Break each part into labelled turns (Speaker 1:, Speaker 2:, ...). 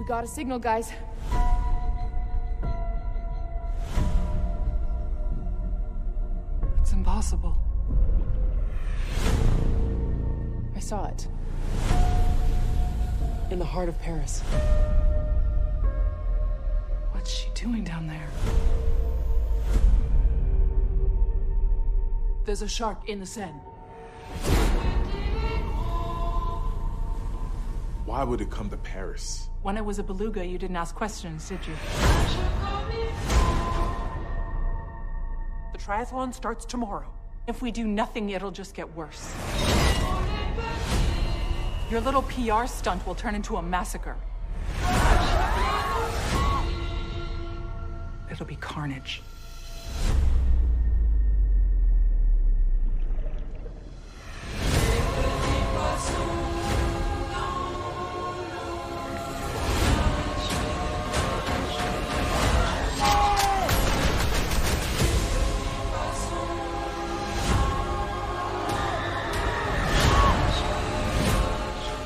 Speaker 1: got a signal, guys.
Speaker 2: It's impossible.
Speaker 1: I saw it.
Speaker 2: In the heart of Paris. What's she doing down there? There's a shark in the Seine.
Speaker 3: Why would it come to Paris?
Speaker 2: When it was a beluga, you didn't ask questions, did you? The triathlon starts tomorrow. If we do nothing, it'll just get worse. Your little PR stunt will turn into a massacre. It'll be carnage.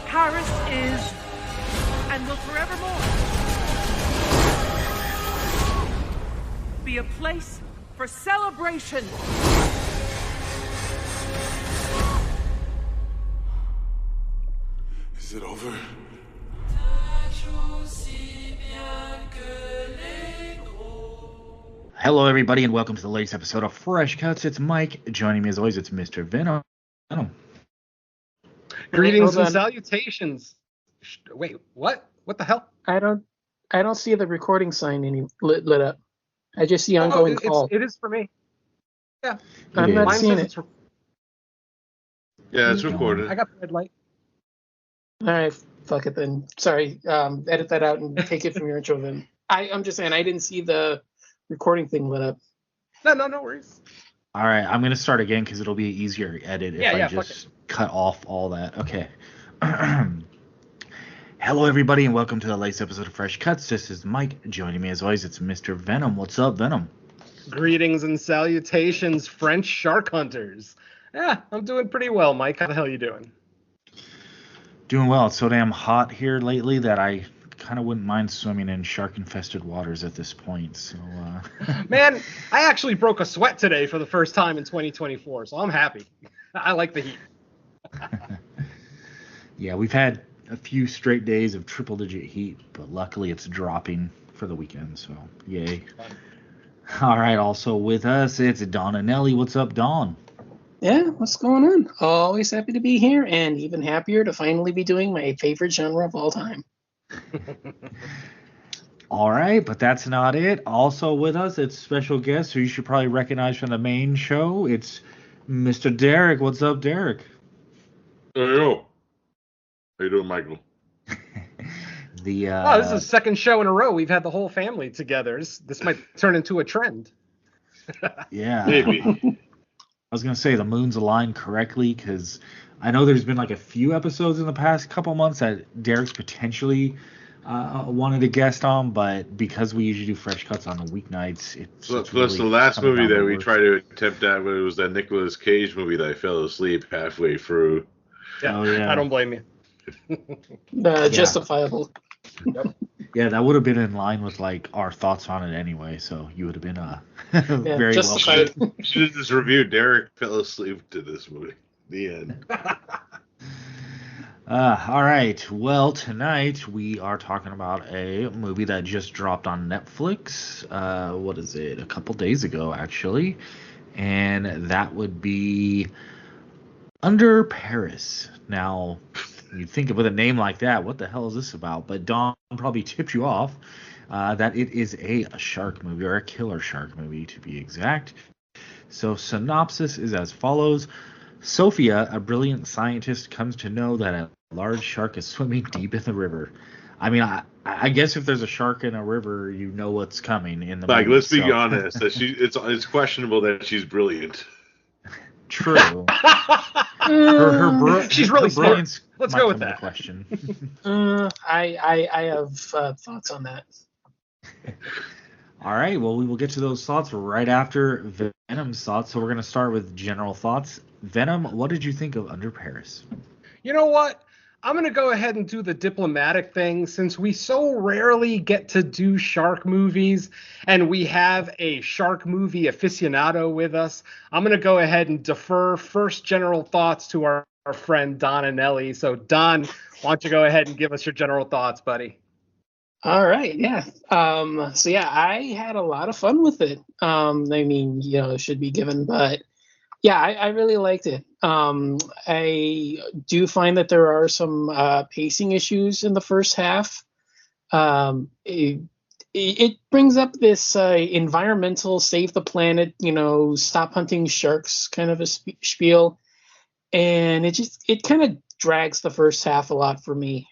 Speaker 2: Paris is, and will forevermore, be a place for celebration.
Speaker 3: Is it over?
Speaker 4: Hello, everybody, and welcome to the latest episode of Fresh Cuts. It's Mike. Joining me, as always, it's Mr. Venom.
Speaker 5: Greetings and salutations. Wait, what? What the hell?
Speaker 6: I don't see the recording sign lit up. I just see ongoing call.
Speaker 5: It is for me. Yeah.
Speaker 6: I'm not
Speaker 5: Mine
Speaker 6: seeing
Speaker 5: says
Speaker 6: it.
Speaker 5: it's
Speaker 7: Yeah, it's recorded.
Speaker 5: I got the red light.
Speaker 6: All right, fuck it then. Sorry. Edit that out and take it from your intro then. I'm just saying I didn't see the recording thing lit up.
Speaker 5: No worries.
Speaker 4: All right, I'm going to start again because it'll be an easier edit if I just cut off all that. Okay. Hello, everybody, and welcome to the latest episode of Fresh Cuts. This is Mike. Joining me, as always, it's Mr. Venom. What's up, Venom?
Speaker 5: Greetings and salutations, French shark hunters. Yeah, I'm doing pretty well, Mike. How the hell you doing?
Speaker 4: Doing well. It's so damn hot here lately that I kind of wouldn't mind swimming in shark-infested waters at this point. So,
Speaker 5: Man, I actually broke a sweat today for the first time in 2024, so I'm happy. I like the heat.
Speaker 4: Yeah, we've had a few straight days of triple-digit heat, but luckily it's dropping for the weekend, so yay. All right, also with us, it's Dawn and Nelly. What's up, Dawn?
Speaker 6: Yeah, what's going on? Always happy to be here, and even happier to finally be doing my favorite genre of all time.
Speaker 4: All right, but that's not it. Also with us, it's special guest who you should probably recognize from the main show. It's Mr. Derek. What's up, Derek?
Speaker 7: Yo. How you doing, Michael?
Speaker 4: This
Speaker 5: is the second show in a row we've had the whole family together. This might turn into a trend.
Speaker 4: Yeah.
Speaker 7: Maybe.
Speaker 4: I was going to say the moons align correctly because I know there's been like a few episodes in the past couple months that Derek's potentially wanted a guest on, but because we usually do Fresh Cuts on the weeknights, it's
Speaker 7: Plus
Speaker 4: really
Speaker 7: the last movie that we
Speaker 4: work.
Speaker 7: tried to attempt at, it was that Nicolas Cage movie that I fell asleep halfway through.
Speaker 5: Yeah,
Speaker 4: Oh, yeah.
Speaker 5: I don't blame you.
Speaker 6: Justifiable.
Speaker 4: Yeah, that would have been in line with like our thoughts on it anyway, so you would have been very
Speaker 6: justified.
Speaker 4: welcome.
Speaker 7: Should have just reviewed. Derek fell asleep to this movie. The end.
Speaker 4: All right. Well, tonight we are talking about a movie that just dropped on Netflix. What is it? A couple days ago, actually. And that would be Under Paris. Now, you'd think with a name like that, what the hell is this about? But Dawn probably tipped you off that it is a shark movie, or a killer shark movie, to be exact. So, synopsis is as follows. Sophia, a brilliant scientist, comes to know that a large shark is swimming deep in the river. I mean, I guess if there's a shark in a river, you know what's coming in the
Speaker 7: Like,
Speaker 4: movie,
Speaker 7: let's be honest. That it's questionable that she's brilliant.
Speaker 4: True.
Speaker 5: She's really smart.
Speaker 4: brilliance
Speaker 5: Let's
Speaker 4: might
Speaker 5: go with
Speaker 4: come into
Speaker 5: that.
Speaker 4: question.
Speaker 6: I have thoughts on that.
Speaker 4: All right, well, we will get to those thoughts right after Venom's thoughts. So we're going to start with general thoughts. Venom, what did you think of Under Paris?
Speaker 5: You know what? I'm going to go ahead and do the diplomatic thing since we so rarely get to do shark movies and we have a shark movie aficionado with us. I'm going to go ahead and defer first general thoughts to our friend Don and Ellie. So, Don, why don't you go ahead and give us your general thoughts, buddy?
Speaker 6: All right, yeah. So yeah, I had a lot of fun with it. I mean, it should be given, but yeah, I really liked it. I do find that there are some pacing issues in the first half. It brings up this environmental, save the planet, stop hunting sharks kind of a spiel, and it kind of drags the first half a lot for me,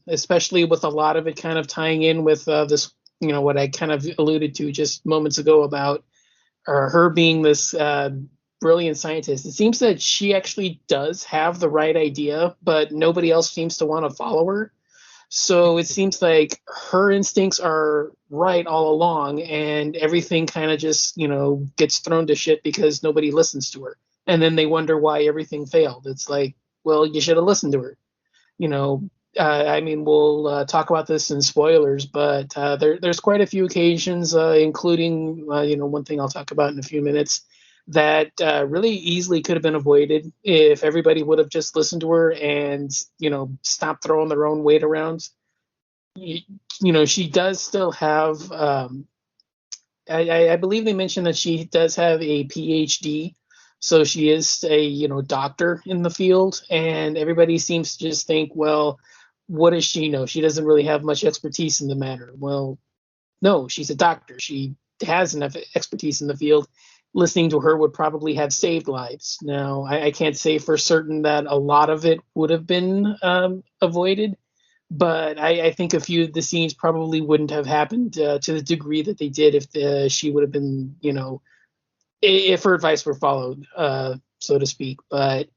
Speaker 6: especially with a lot of it kind of tying in with this, what I kind of alluded to just moments ago about her being this brilliant scientist. It seems that she actually does have the right idea, but nobody else seems to want to follow her. So it seems like her instincts are right all along, and everything kind of just, gets thrown to shit because nobody listens to her. And then they wonder why everything failed. It's like, well, you should have listened to her. I mean, we'll talk about this in spoilers, but there's quite a few occasions, including, one thing I'll talk about in a few minutes, that really easily could have been avoided if everybody would have just listened to her and, stopped throwing their own weight around. She does still have, I believe they mentioned that she does have a PhD. So she is a, doctor in the field, and everybody seems to just think, well, what does she know? She doesn't really have much expertise in the matter. Well, no, she's a doctor. She has enough expertise in the field. Listening to her would probably have saved lives. Now, I can't say for certain that a lot of it would have been avoided, but I think a few of the scenes probably wouldn't have happened to the degree that they did if she would have been, if her advice were followed, so to speak. But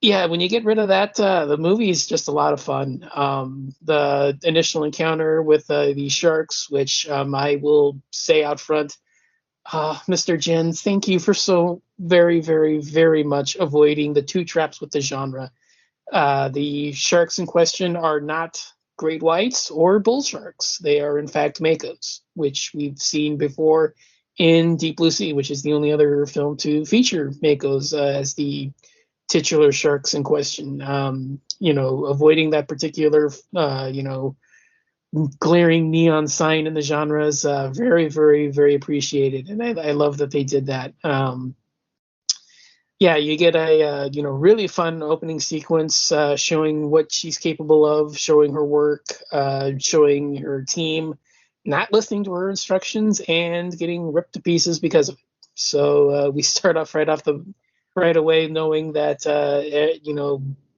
Speaker 6: yeah, when you get rid of that, the movie is just a lot of fun. The initial encounter with the sharks, which I will say out front, Mr. Jens, thank you for so very, very, very much avoiding the two traps with the genre. The sharks in question are not great whites or bull sharks. They are, in fact, makos, which we've seen before in Deep Blue Sea, which is the only other film to feature makos as the titular sharks in question. Avoiding that particular, glaring neon sign in the genre is very, very, very appreciated, and I love that they did that. You get a really fun opening sequence showing what she's capable of, showing her work, showing her team not listening to her instructions and getting ripped to pieces because of it. So we start off right away knowing that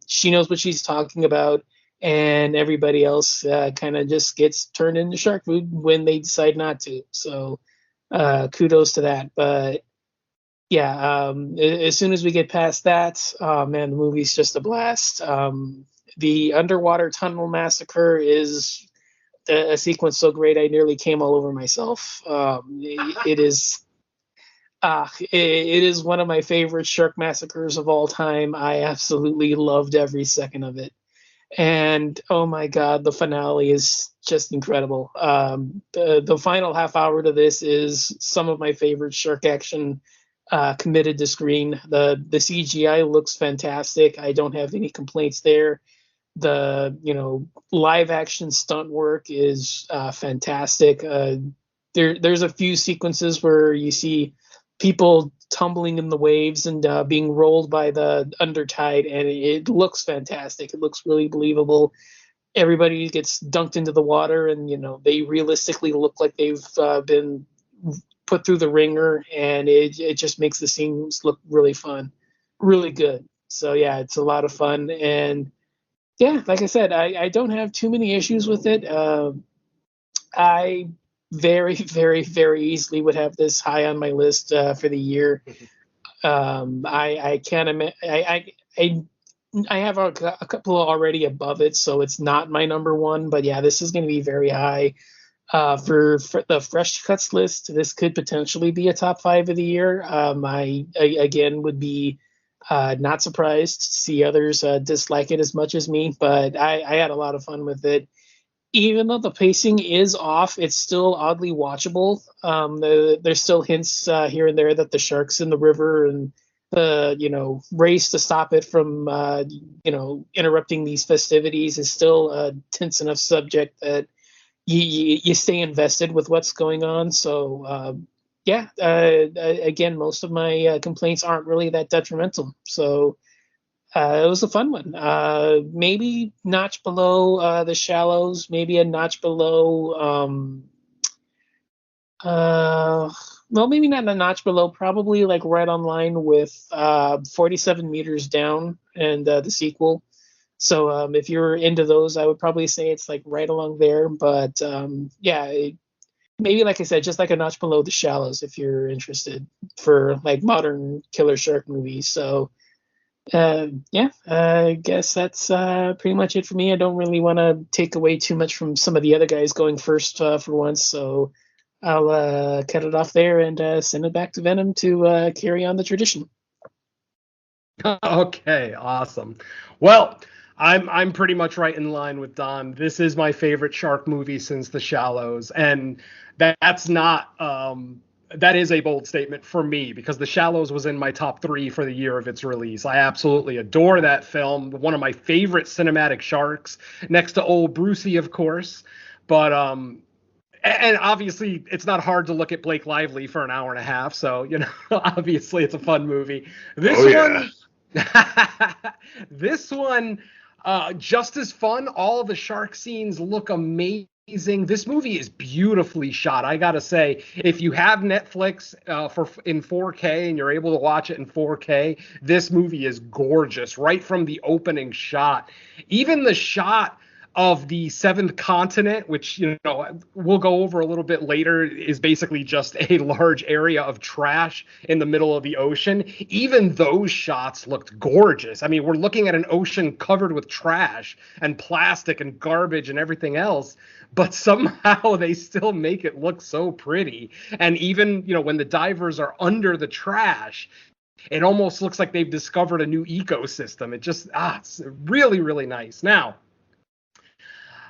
Speaker 6: she knows what she's talking about, and everybody else kind of just gets turned into shark food when they decide not to. So kudos to that. But yeah, as soon as we get past that, man, the movie's just a blast. The underwater tunnel massacre is a sequence so great I nearly came all over myself. It is one of my favorite shark massacres of all time. I absolutely loved every second of it. And oh my God, the finale is just incredible. The final half hour to this is some of my favorite shark action committed to screen. The CGI looks fantastic. I don't have any complaints there. The live action stunt work is fantastic. There's a few sequences where you see people tumbling in the waves and being rolled by the undertide, and it looks fantastic. It looks really believable. Everybody gets dunked into the water, and they realistically look like they've been put through the ringer, and it just makes the scenes look really fun, really good. So yeah, it's a lot of fun, and yeah, like I said, I don't have too many issues with it. I very, very, very easily would have this high on my list for the year. I can't imagine. I have a couple already above it, so it's not my number one. But yeah, this is going to be very high. For the fresh cuts list, this could potentially be a top 5 of the year. I again would be Not surprised to see others dislike it as much as me, but I had a lot of fun with it. Even though the pacing is off, it's still oddly watchable. There's still hints here and there that the shark's in the river, and the race to stop it from interrupting these festivities is still a tense enough subject that you stay invested with what's going on. So again, most of my complaints aren't really that detrimental. So it was a fun one. Maybe notch below The Shallows, maybe a notch below. Well, maybe not a notch below. Probably like right on line with 47 Meters Down and the sequel. So if you're into those, I would probably say it's like right along there. But maybe like I said, just like a notch below The Shallows if you're interested for like modern killer shark movies. So. I guess that's pretty much it for me. I don't really want to take away too much from some of the other guys going first for once, so I'll cut it off there and send it back to Venom to carry on the tradition.
Speaker 5: Okay, awesome. Well, I'm pretty much right in line with Don. This is my favorite shark movie since The Shallows, and that's not that is a bold statement for me because The Shallows was in my top 3 for the year of its release. I absolutely adore that film. One of my favorite cinematic sharks, next to old Brucey, of course. But and obviously it's not hard to look at Blake Lively for an hour and a half. So obviously it's a fun movie. This one, just as fun. All the shark scenes look amazing. This movie is beautifully shot. I gotta say, if you have Netflix in 4K and you're able to watch it in 4K, this movie is gorgeous. Right from the opening shot, even the shot of the seventh continent, which we'll go over a little bit later, is basically just a large area of trash in the middle of the ocean. Even those shots looked gorgeous. I mean, we're looking at an ocean covered with trash and plastic and garbage and everything else, but somehow they still make it look so pretty. And even when the divers are under the trash, it almost looks like they've discovered a new ecosystem. It just it's really, really nice. Now,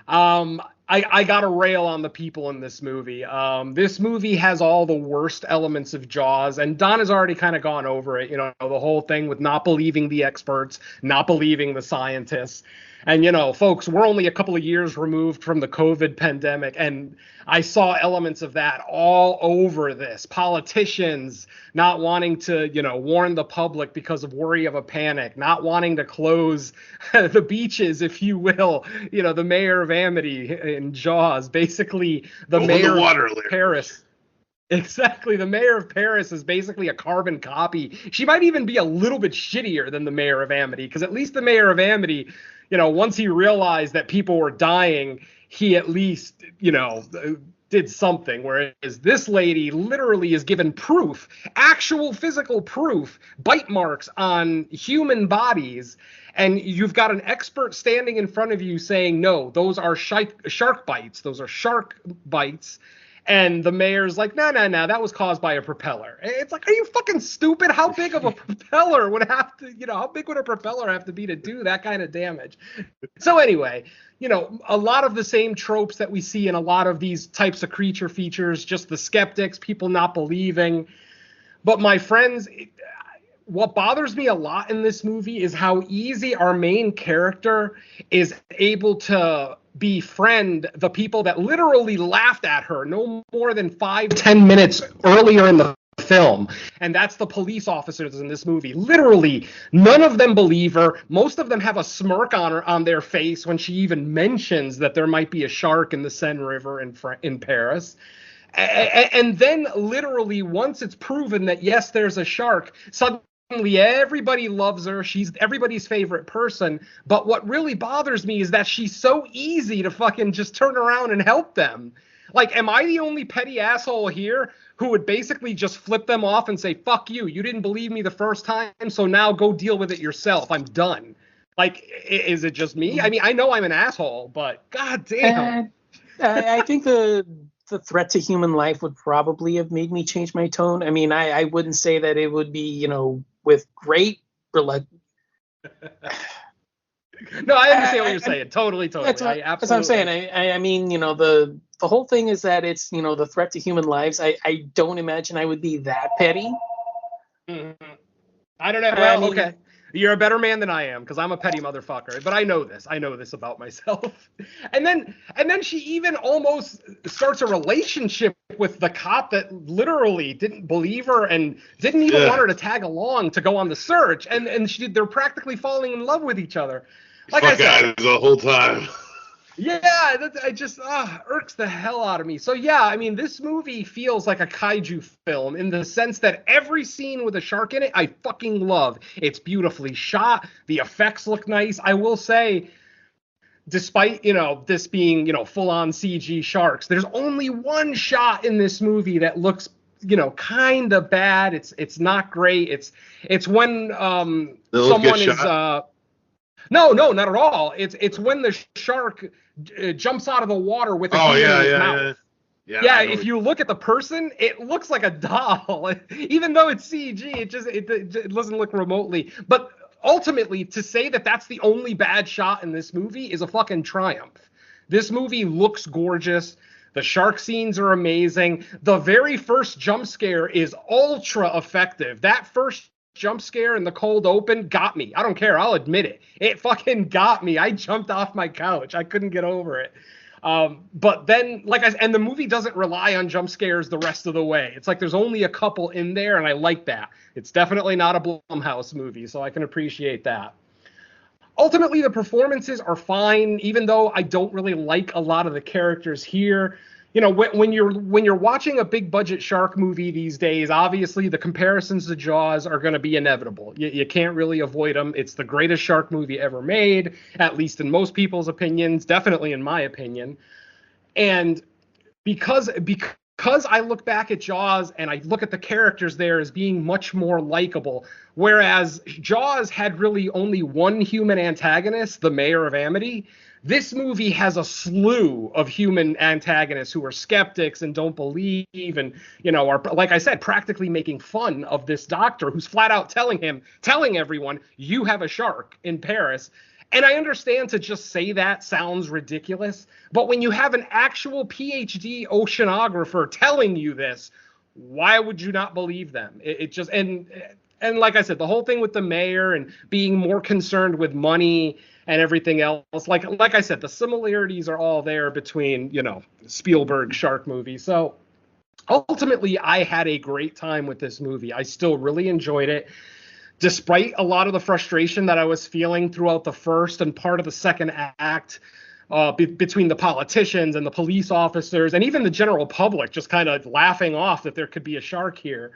Speaker 5: I got to rail on the people in this movie. This movie has all the worst elements of Jaws, and Don has already kind of gone over it. The whole thing with not believing the experts, not believing the scientists. And, folks, we're only a couple of years removed from the COVID pandemic, and I saw elements of that all over this. Politicians not wanting to, warn the public because of worry of a panic, not wanting to close the beaches, if you will. The mayor of Amity in Jaws, basically the mayor of Paris. Exactly. The mayor of Paris is basically a carbon copy. She might even be a little bit shittier than the mayor of Amity, because at least the mayor of Amity, once he realized that people were dying, he at least, did something. Whereas this lady literally is given proof, actual physical proof, bite marks on human bodies. And you've got an expert standing in front of you saying, no, those are shark bites. Those are shark bites. And the mayor's like, no, that was caused by a propeller. It's like, are you fucking stupid? How big of a propeller would have to, how big would a propeller have to be to do that kind of damage? So anyway, a lot of the same tropes that we see in a lot of these types of creature features, just the skeptics, people not believing. But my friends, what bothers me a lot in this movie is how easy our main character is able to befriend the people that literally laughed at her no more than 5-10 minutes earlier in the film. And that's the police officers in this movie. Literally, none of them believe her. Most of them have a smirk on their face when she even mentions that there might be a shark in the Seine River in Paris. And then literally, once it's proven that, yes, there's a shark, suddenly everybody loves her. She's everybody's favorite person. But what really bothers me is that she's so easy to fucking just turn around and help them. Like, am I the only petty asshole here who would basically just flip them off and say, fuck you, you didn't believe me the first time, so now go deal with it yourself. I'm done. Like, is it just me? I mean, I know I'm an asshole, but goddamn.
Speaker 6: I think the threat to human life would probably have made me change my tone. I mean, I wouldn't say that it would be, with great
Speaker 5: No, I understand what you're saying. Totally.
Speaker 6: That's what,
Speaker 5: I absolutely.
Speaker 6: that's what I'm saying. I mean, the whole thing is that it's, the threat to human lives. I don't imagine I would be that petty.
Speaker 5: Mhm. I don't know.
Speaker 6: I
Speaker 5: Well,
Speaker 6: mean,
Speaker 5: okay. You're a better man than I am because I'm a petty motherfucker. But I know this. I know this about myself. And then she even almost starts a relationship with the cop that literally didn't believe her and didn't even want her to tag along to go on the search. And they're practically falling in love with each other. Like I said,
Speaker 7: the whole time.
Speaker 5: Yeah, I just irks the hell out of me. So yeah, I mean, this movie feels like a kaiju film in the sense that every scene with a shark in it, I fucking love. It's beautifully shot. The effects look nice. I will say, despite, this being, full-on CG sharks, there's only one shot in this movie that looks, kind of bad. It's not great. It's when someone is no, not at all. It's when the shark jumps out of the water with a human in his mouth. Yeah, if you look at the person, it looks like a doll. Even though it's CG, it doesn't look remotely. But ultimately, to say that that's the only bad shot in this movie is a fucking triumph. This movie looks gorgeous. The shark scenes are amazing. The very first jump scare is ultra effective. That first jump scare in the cold open got me. I don't care. I'll admit it. It fucking got me. I jumped off my couch. I couldn't get over it. But then, and the movie doesn't rely on jump scares the rest of the way. It's like there's only a couple in there, and I like that. It's definitely not a Blumhouse movie, so I can appreciate that. Ultimately, the performances are fine, even though I don't really like a lot of the characters here. When you're watching a big budget shark movie these days, obviously the comparisons to Jaws are going to be inevitable. You can't really avoid them. It's the greatest shark movie ever made, at least in most people's opinions, definitely in my opinion. And because I look back at Jaws and I look at the characters there as being much more likable, whereas Jaws had really only one human antagonist, the mayor of Amity. This movie has a slew of human antagonists who are skeptics and don't believe and, are, like I said, practically making fun of this doctor who's flat out telling everyone, you have a shark in Paris. And I understand to just say that sounds ridiculous, but when you have an actual PhD oceanographer telling you this, why would you not believe them? It just, and like I said, the whole thing with the mayor and being more concerned with money and everything else, like I said, the similarities are all there between, Spielberg shark movies. So ultimately, I had a great time with this movie. I still really enjoyed it, despite a lot of the frustration that I was feeling throughout the first and part of the second act, between the politicians and the police officers and even the general public just kind of laughing off that there could be a shark here.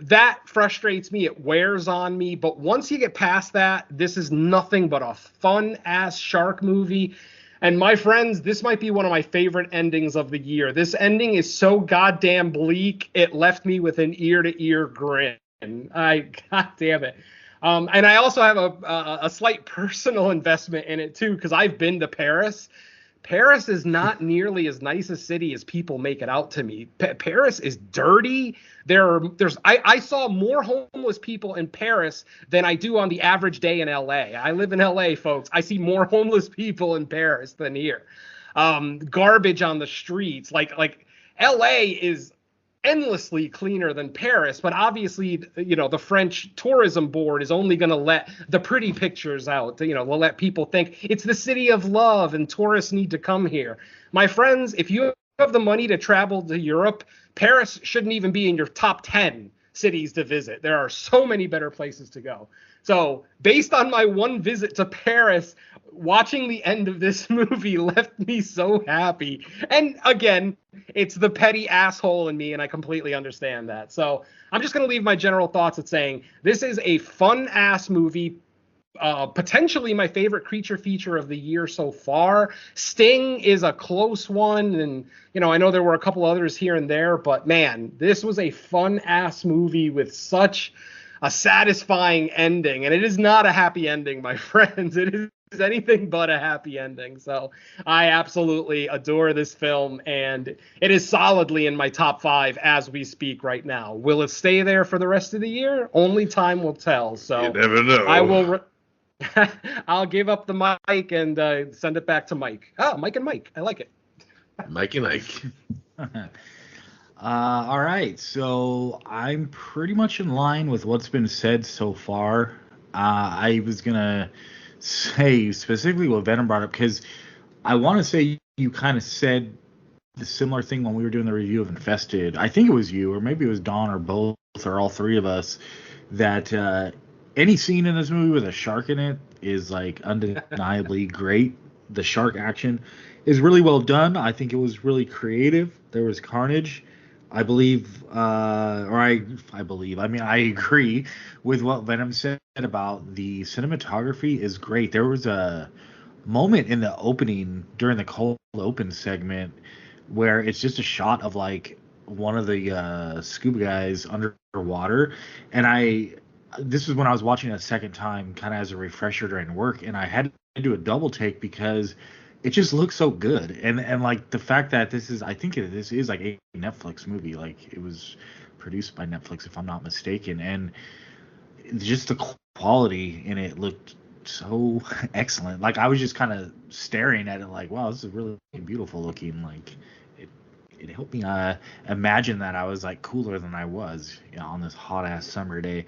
Speaker 5: That frustrates me. It wears on me. But once you get past that, this is nothing but a fun-ass shark movie. And my friends, this might be one of my favorite endings of the year. This ending is so goddamn bleak, it left me with an ear-to-ear grin. God damn it. And I also have a slight personal investment in it, too, because I've been to Paris. Paris is not nearly as nice a city as people make it out to me. Paris is dirty. I saw more homeless people in Paris than I do on the average day in LA. I live in LA, folks. I see more homeless people in Paris than here. Garbage on the streets. Like LA is endlessly cleaner than Paris, but obviously, the French tourism board is only going to let the pretty pictures out. They'll let people think it's the city of love and tourists need to come here. My friends, if you have the money to travel to Europe, Paris shouldn't even be in your top 10 cities to visit. There are so many better places to go. So based on my one visit to Paris, watching the end of this movie left me so happy. And again, it's the petty asshole in me, and I completely understand that. So I'm just going to leave my general thoughts at saying this is a fun-ass movie, potentially my favorite creature feature of the year so far. Sting is a close one, and, I know there were a couple others here and there, but man, this was a fun-ass movie with such a satisfying ending. And it is not a happy ending, my friends. It is anything but a happy ending. So I absolutely adore this film, and it is solidly in my top 5 as we speak right now. Will it stay there for the rest of the year? Only time will tell. So
Speaker 7: You never know.
Speaker 5: I will. I'll give up the mic and send it back to Mike. Oh, Mike and Mike. I like it.
Speaker 7: Mikey Mike.
Speaker 4: All right, so I'm pretty much in line with what's been said so far. I was gonna say specifically what Venom brought up, because I want to say you kind of said the similar thing when we were doing the review of Infested. I think it was you, or maybe it was Dawn, or both, or all three of us, that any scene in this movie with a shark in it is like undeniably great. The shark action is really well done. I think it was really creative. There was carnage. I believe, I mean, I agree with what Venom said about the cinematography is great. There was a moment in the opening, during the cold open segment, where it's just a shot of like one of the scuba guys underwater. And this was when I was watching it a second time, kind of as a refresher during work, and I had to do a double take because it just looks so good. And like the fact that this is like a Netflix movie, like it was produced by Netflix if I'm not mistaken, and just the quality in it looked so excellent. Like I was just kind of staring at it like, wow, this is really beautiful looking. Like it helped me imagine that I was like cooler than I was, on this hot ass summer day.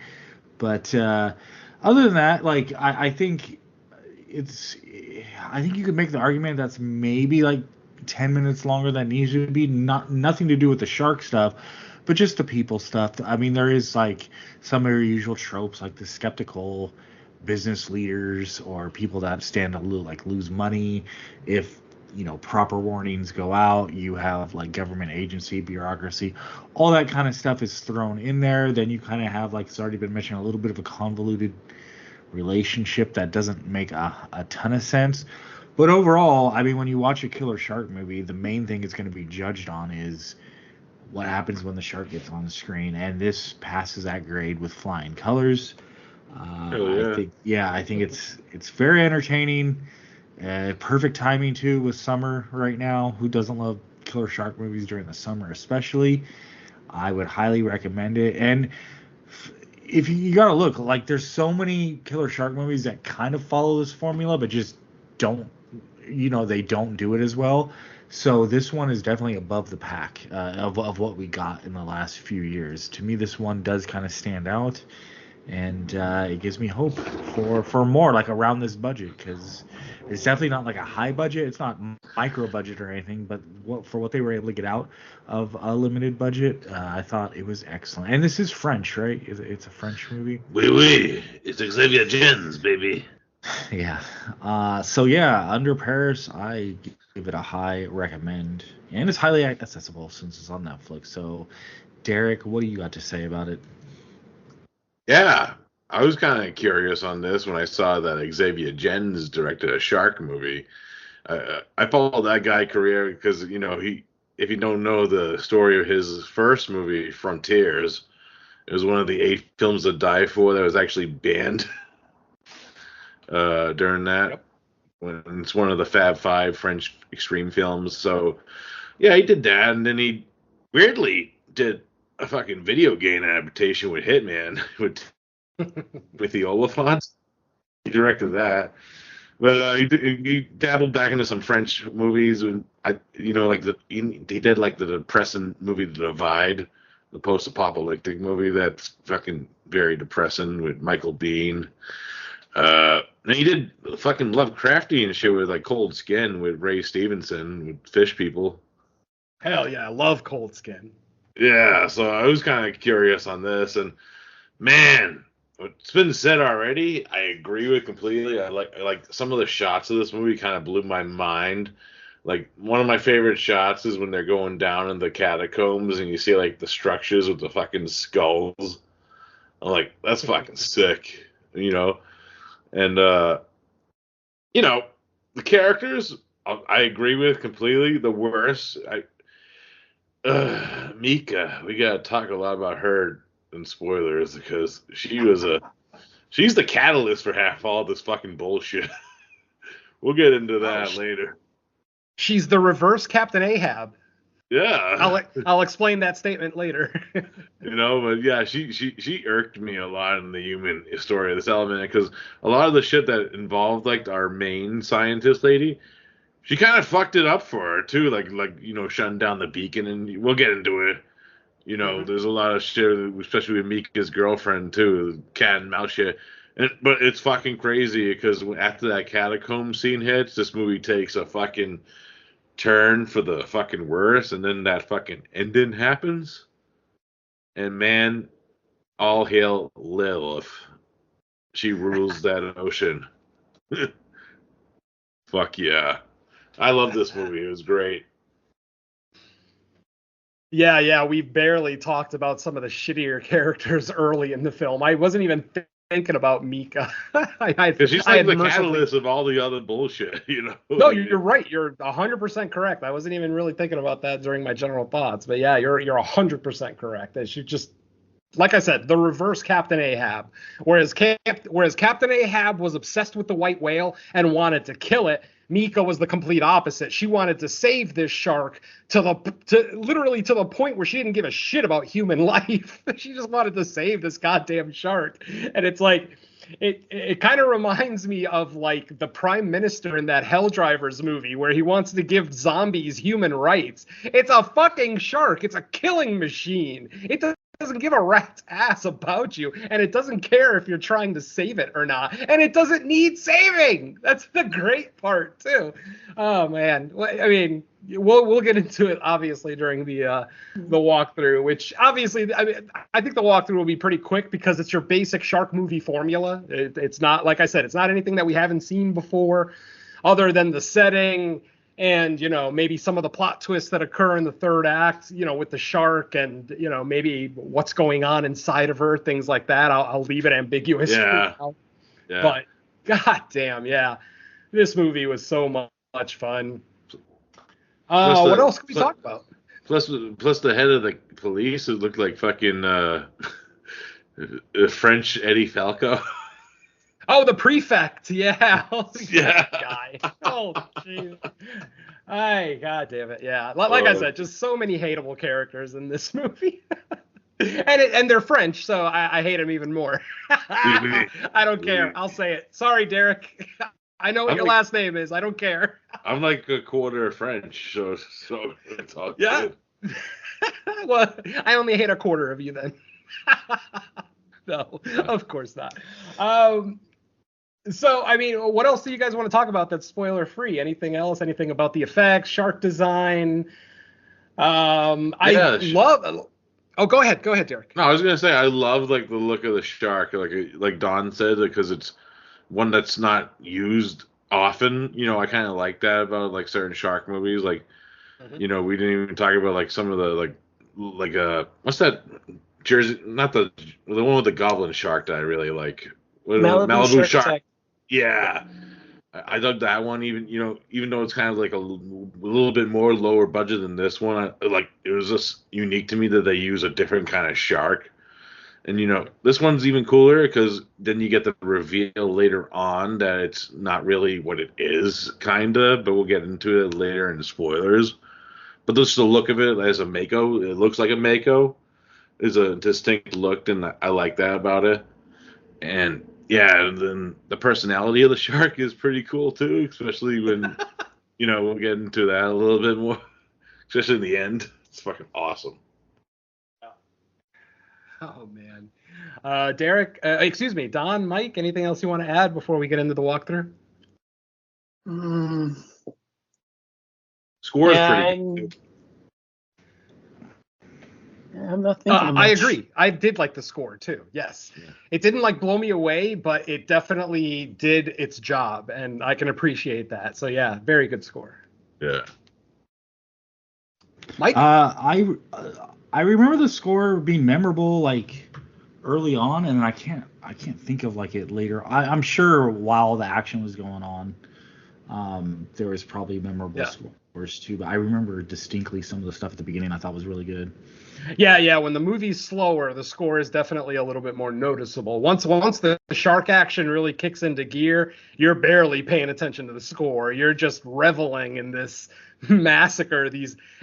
Speaker 4: But other than that, like I think you could make the argument that's maybe like 10 minutes longer than it needs to be. Nothing to do with the shark stuff, but just the people stuff. I mean, there is like some of your usual tropes, like the skeptical business leaders or people that stand to lose money if proper warnings go out. You have like government agency, bureaucracy, all that kind of stuff is thrown in there. Then you kind of have, like it's already been mentioned, a little bit of a convoluted relationship that doesn't make a ton of sense. But overall, I mean, when you watch a killer shark movie, the main thing it's going to be judged on is what happens when the shark gets on the screen, and this passes that grade with flying colors. I think it's very entertaining. Perfect timing too with summer right now. Who doesn't love killer shark movies during the summer, especially? I would highly recommend it. And if you gotta look, like there's so many killer shark movies that kind of follow this formula, but just don't, they don't do it as well. So this one is definitely above the pack of what we got in the last few years. To me, this one does kind of stand out, and it gives me hope for more, like around this budget, because it's definitely not like a high budget. It's not micro budget or anything, but for what they were able to get out of a limited budget, I thought it was excellent. And this is French, right? It's a French movie.
Speaker 7: Oui, oui. It's Xavier Gens, baby.
Speaker 4: Yeah. So yeah, Under Paris, I give it a high recommend, and it's highly accessible since it's on Netflix. So, Derek, what do you got to say about it?
Speaker 7: Yeah, I was kind of curious on this when I saw that Xavier Gens directed a shark movie. I followed that guy career because if you don't know the story of his first movie, Frontiers, it was one of the 8 films to die for that was actually banned during that. Yep. When it's one of the Fab Five French extreme films. So yeah, he did that, and then he weirdly did a fucking video game adaptation with Hitman with the Oliphants. He directed that, but he dabbled back into some French movies. And he did like the depressing movie The Divide, the post-apocalyptic movie that's fucking very depressing with Michael Biehn. And he did fucking Lovecraftian shit with like Cold Skin with Ray Stevenson with fish people.
Speaker 5: Hell yeah, I love Cold Skin.
Speaker 7: Yeah, so I was kind of curious on this, and man, what's been said already, I agree with completely. I like some of the shots of this movie kind of blew my mind. Like one of my favorite shots is when they're going down in the catacombs and you see like the structures with the fucking skulls. I'm like, that's fucking sick, And the characters I agree with completely. The worst, Mika, we gotta talk a lot about her in spoilers because she's the catalyst for half all this fucking bullshit. We'll get into that later.
Speaker 5: She's the reverse Captain Ahab.
Speaker 7: Yeah.
Speaker 5: I'll explain that statement later.
Speaker 7: But yeah, she irked me a lot in the human story of this element, because a lot of the shit that involved like our main scientist lady, she kind of fucked it up for her too, like shutting down the beacon, and we'll get into it. There's a lot of shit, especially with Mika's girlfriend too, cat and mouse shit. But it's fucking crazy, because after that catacomb scene hits, this movie takes a fucking turn for the fucking worse, and then that fucking ending happens. And man, all hail Lilith. She rules that ocean. Fuck yeah. I love this movie. It was great.
Speaker 5: Yeah, we barely talked about some of the shittier characters early in the film. I wasn't even thinking about Mika.
Speaker 7: Because she's like the catalyst of all the other bullshit,
Speaker 5: No, you're right. You're 100% correct. I wasn't even really thinking about that during my general thoughts. But yeah, you're 100% correct. That she just, like I said, the reverse Captain Ahab. Whereas Captain Ahab was obsessed with the white whale and wanted to kill it, Mika was the complete opposite. She wanted to save this shark literally to the point where she didn't give a shit about human life. She just wanted to save this goddamn shark. And it's like, it kind of reminds me of like the prime minister in that Hell Drivers movie where he wants to give zombies human rights. It's a fucking shark. It's a killing machine. It doesn't give a rat's ass about you, and it doesn't care if you're trying to save it or not, and it doesn't need saving. That's the great part too. Oh man, I mean, we'll get into it obviously during the walkthrough, which obviously, I think the walkthrough will be pretty quick because it's your basic shark movie formula. It's not, like I said, it's not anything that we haven't seen before, other than the setting and maybe some of the plot twists that occur in the third act, with the shark and maybe what's going on inside of her, things like that. I'll leave it ambiguous.
Speaker 7: Yeah.
Speaker 5: But goddamn, yeah, this movie was so much fun. What else can we talk about?
Speaker 7: Plus the head of the police, who looked like fucking French Eddie Falco.
Speaker 5: Oh, the prefect, yeah.
Speaker 7: Yeah.
Speaker 5: Guy. Oh, jeez. God damn it, yeah. Like I said, just so many hateable characters in this movie. and they're French, so I hate them even more. I don't care. I'll say it. Sorry, Derek. I know what your last name is. I don't care.
Speaker 7: I'm like a quarter French, so it's all good.
Speaker 5: Well, I only hate a quarter of you then. No, of course not. So, I mean, what else do you guys want to talk about that's spoiler free? Anything else? Anything about the effects, shark design? I love. Oh, go ahead, Derek.
Speaker 7: No, I was gonna say I love like the look of the shark, like Don said, because it's one that's not used often. I kind of like that about like certain shark movies. Like, we didn't even talk about like some of the like what's that Jersey? Not the one with the goblin shark that I really like.
Speaker 6: Malibu
Speaker 7: Shark. Yeah, I dug that one. Even though it's kind of like a little bit more lower budget than this one, it was just unique to me that they use a different kind of shark. And this one's even cooler because then you get the reveal later on that it's not really what it is, kinda. But we'll get into it later in the spoilers. But just the look of it as a Mako, it looks like a Mako. Is a distinct look, and I like that about it. And yeah, and then the personality of the shark is pretty cool too, especially when we'll get into that a little bit more, especially in the end. It's fucking awesome.
Speaker 5: Oh man, Derek, Don, Mike, anything else you want to add before we get into the walkthrough?
Speaker 7: Score is pretty good.
Speaker 6: I'm not thinking
Speaker 5: I agree. I did like the score too. Yes. Yeah. It didn't blow me away, but it definitely did its job, and I can appreciate that. So yeah, very good score.
Speaker 7: Yeah.
Speaker 5: Mike?
Speaker 4: I remember the score being memorable early on, and I can't think of it later. I'm sure while the action was going on, there was probably a memorable score. Wars 2, but I remember distinctly some of the stuff at the beginning I thought was really good.
Speaker 5: Yeah. When the movie's slower, the score is definitely a little bit more noticeable. Once the shark action really kicks into gear, you're barely paying attention to the score. You're just reveling in this massacre.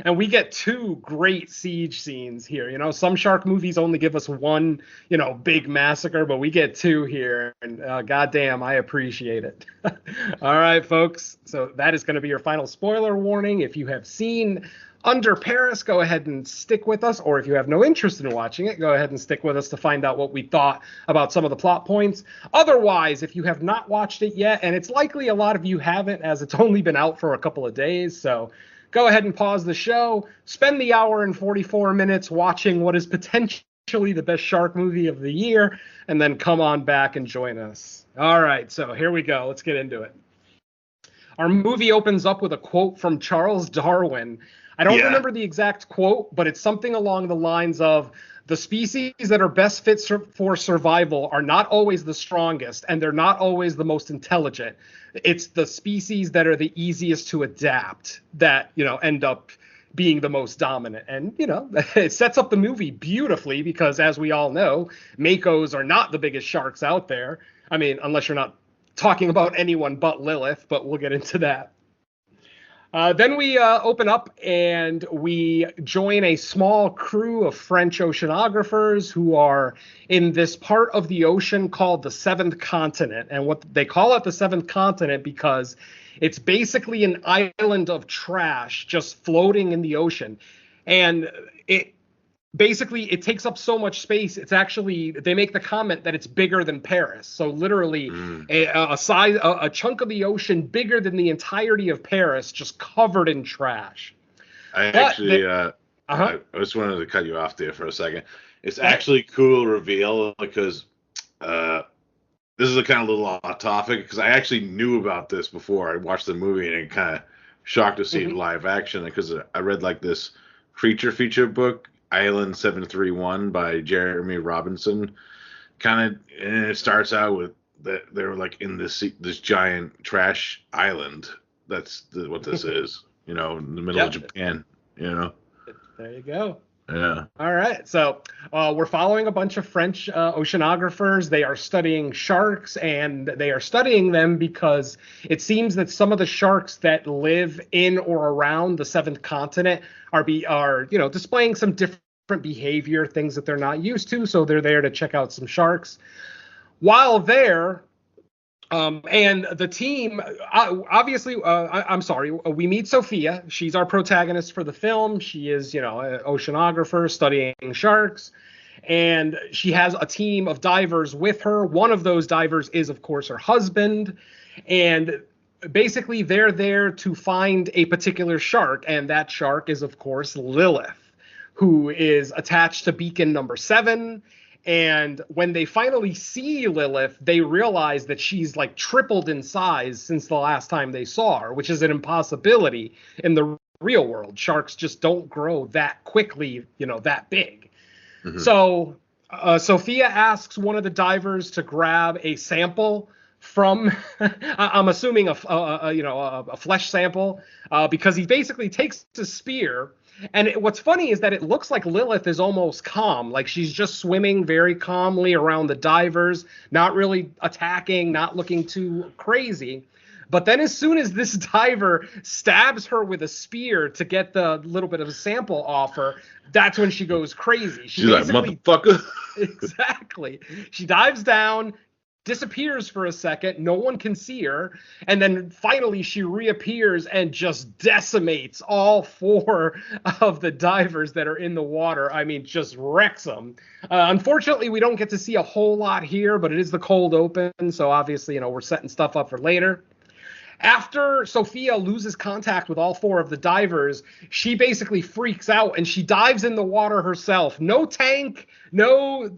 Speaker 5: And we get two great siege scenes here. You know, some shark movies only give us one, big massacre, but we get two here, and goddamn, I appreciate it. All right, folks. So that is going to be your final spoiler warning. If you have seen Under Paris, go ahead and stick with us, or if you have no interest in watching it, go ahead and stick with us to find out what we thought about some of the plot points. Otherwise, if you have not watched it yet, and it's likely a lot of you haven't, as it's only been out for a couple of days, so go ahead and pause the show, spend the hour and 44 minutes watching what is potentially the best shark movie of the year, and then come on back and join us. All right, so here we go. Let's get into it. Our movie opens up with a quote from Charles Darwin. I don't remember the exact quote, but it's something along the lines of, the species that are best fit for survival are not always the strongest, and they're not always the most intelligent. It's the species that are the easiest to adapt that, end up being the most dominant. And, it sets up the movie beautifully because, as we all know, makos are not the biggest sharks out there. I mean, unless you're not talking about anyone but Lilith, but we'll get into that. Then we open up and we join a small crew of French oceanographers who are in this part of the ocean called the Seventh Continent. And what they call it the Seventh Continent because it's basically an island of trash just floating in the ocean. And it takes up so much space. It's actually, they make the comment that it's bigger than Paris. So literally a chunk of the ocean bigger than the entirety of Paris, just covered in trash.
Speaker 7: I just wanted to cut you off there for a second. It's actually cool reveal because this is a kind of little off topic because I actually knew about this before I watched the movie, and it kind of shocked to see it live action because I read like this creature feature book, Island 731 by Jeremy Robinson, and it starts out with that they're like in this giant trash island. That's what this is, in the middle of Japan, There
Speaker 5: you go.
Speaker 7: Yeah.
Speaker 5: All right. So we're following a bunch of French oceanographers. They are studying sharks, and they are studying them because it seems that some of the sharks that live in or around the Seventh Continent are displaying some different behavior, things that they're not used to. So they're there to check out some sharks. While there, and the team, we meet Sophia. She's our protagonist for the film. She is, an oceanographer studying sharks. And she has a team of divers with her. One of those divers is, of course, her husband. And basically, they're there to find a particular shark. And that shark is, of course, Lilith, who is attached to beacon number 7. And when they finally see Lilith, they realize that she's like tripled in size since the last time they saw her, which is an impossibility in the real world. Sharks just don't grow that quickly, that big. Mm-hmm. So Sophia asks one of the divers to grab a sample from, I'm assuming a flesh sample, because he basically takes a spear. And what's funny is that it looks like Lilith is almost calm, like she's just swimming very calmly around the divers, not really attacking, not looking too crazy. But then as soon as this diver stabs her with a spear to get the little bit of a sample off her, that's when she goes crazy.
Speaker 7: She's like, motherfucker.
Speaker 5: Exactly. She dives down, disappears for a second, no one can see her, and then finally she reappears and just decimates all 4 of the divers that are in the water. I mean, just wrecks them. Unfortunately, we don't get to see a whole lot here, but it is the cold open, so obviously, we're setting stuff up for later. After Sophia loses contact with all 4 of the divers, she basically freaks out and she dives in the water herself. No tank, no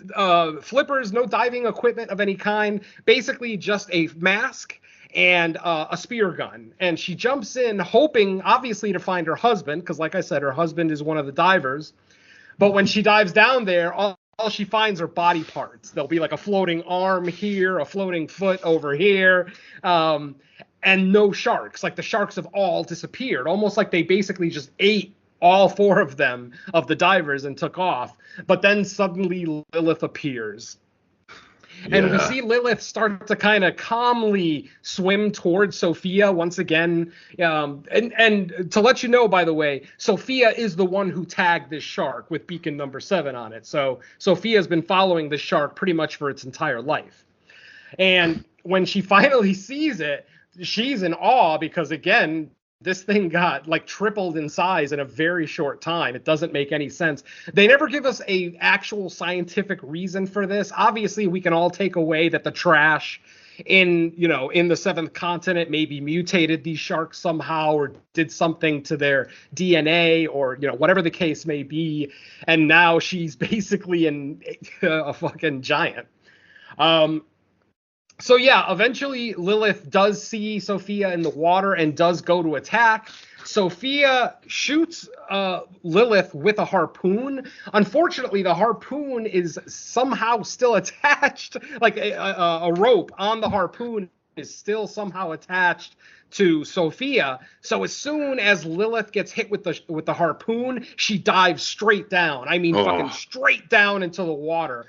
Speaker 5: flippers, no diving equipment of any kind. Basically just a mask and a spear gun. And she jumps in hoping, obviously, to find her husband, because like I said, her husband is one of the divers. But when she dives down there, all she finds are body parts. There'll be like a floating arm here, a floating foot over here. and no sharks. Like the sharks have all disappeared, almost like they basically just ate all four of them, of the divers, and took off. But then suddenly Lilith appears. And we see Lilith start to kind of calmly swim towards Sophia once again. And to let you know, by the way, Sophia is the one who tagged this shark with beacon number 7 on it. So Sophia's been following the shark pretty much for its entire life. And when she finally sees it, she's in awe because, again, this thing got like tripled in size in a very short time. It doesn't make any sense. They never give us a actual scientific reason for this. Obviously, we can all take away that the trash in the seventh continent maybe mutated these sharks somehow or did something to their DNA or, whatever the case may be. And now she's basically a fucking giant. So yeah, eventually Lilith does see Sophia in the water and does go to attack. Sophia shoots Lilith with a harpoon. Unfortunately, the harpoon is somehow still attached, like a rope on the harpoon is still somehow attached to Sophia. So as soon as Lilith gets hit with the harpoon, she dives straight down. I mean, fucking straight down into the water.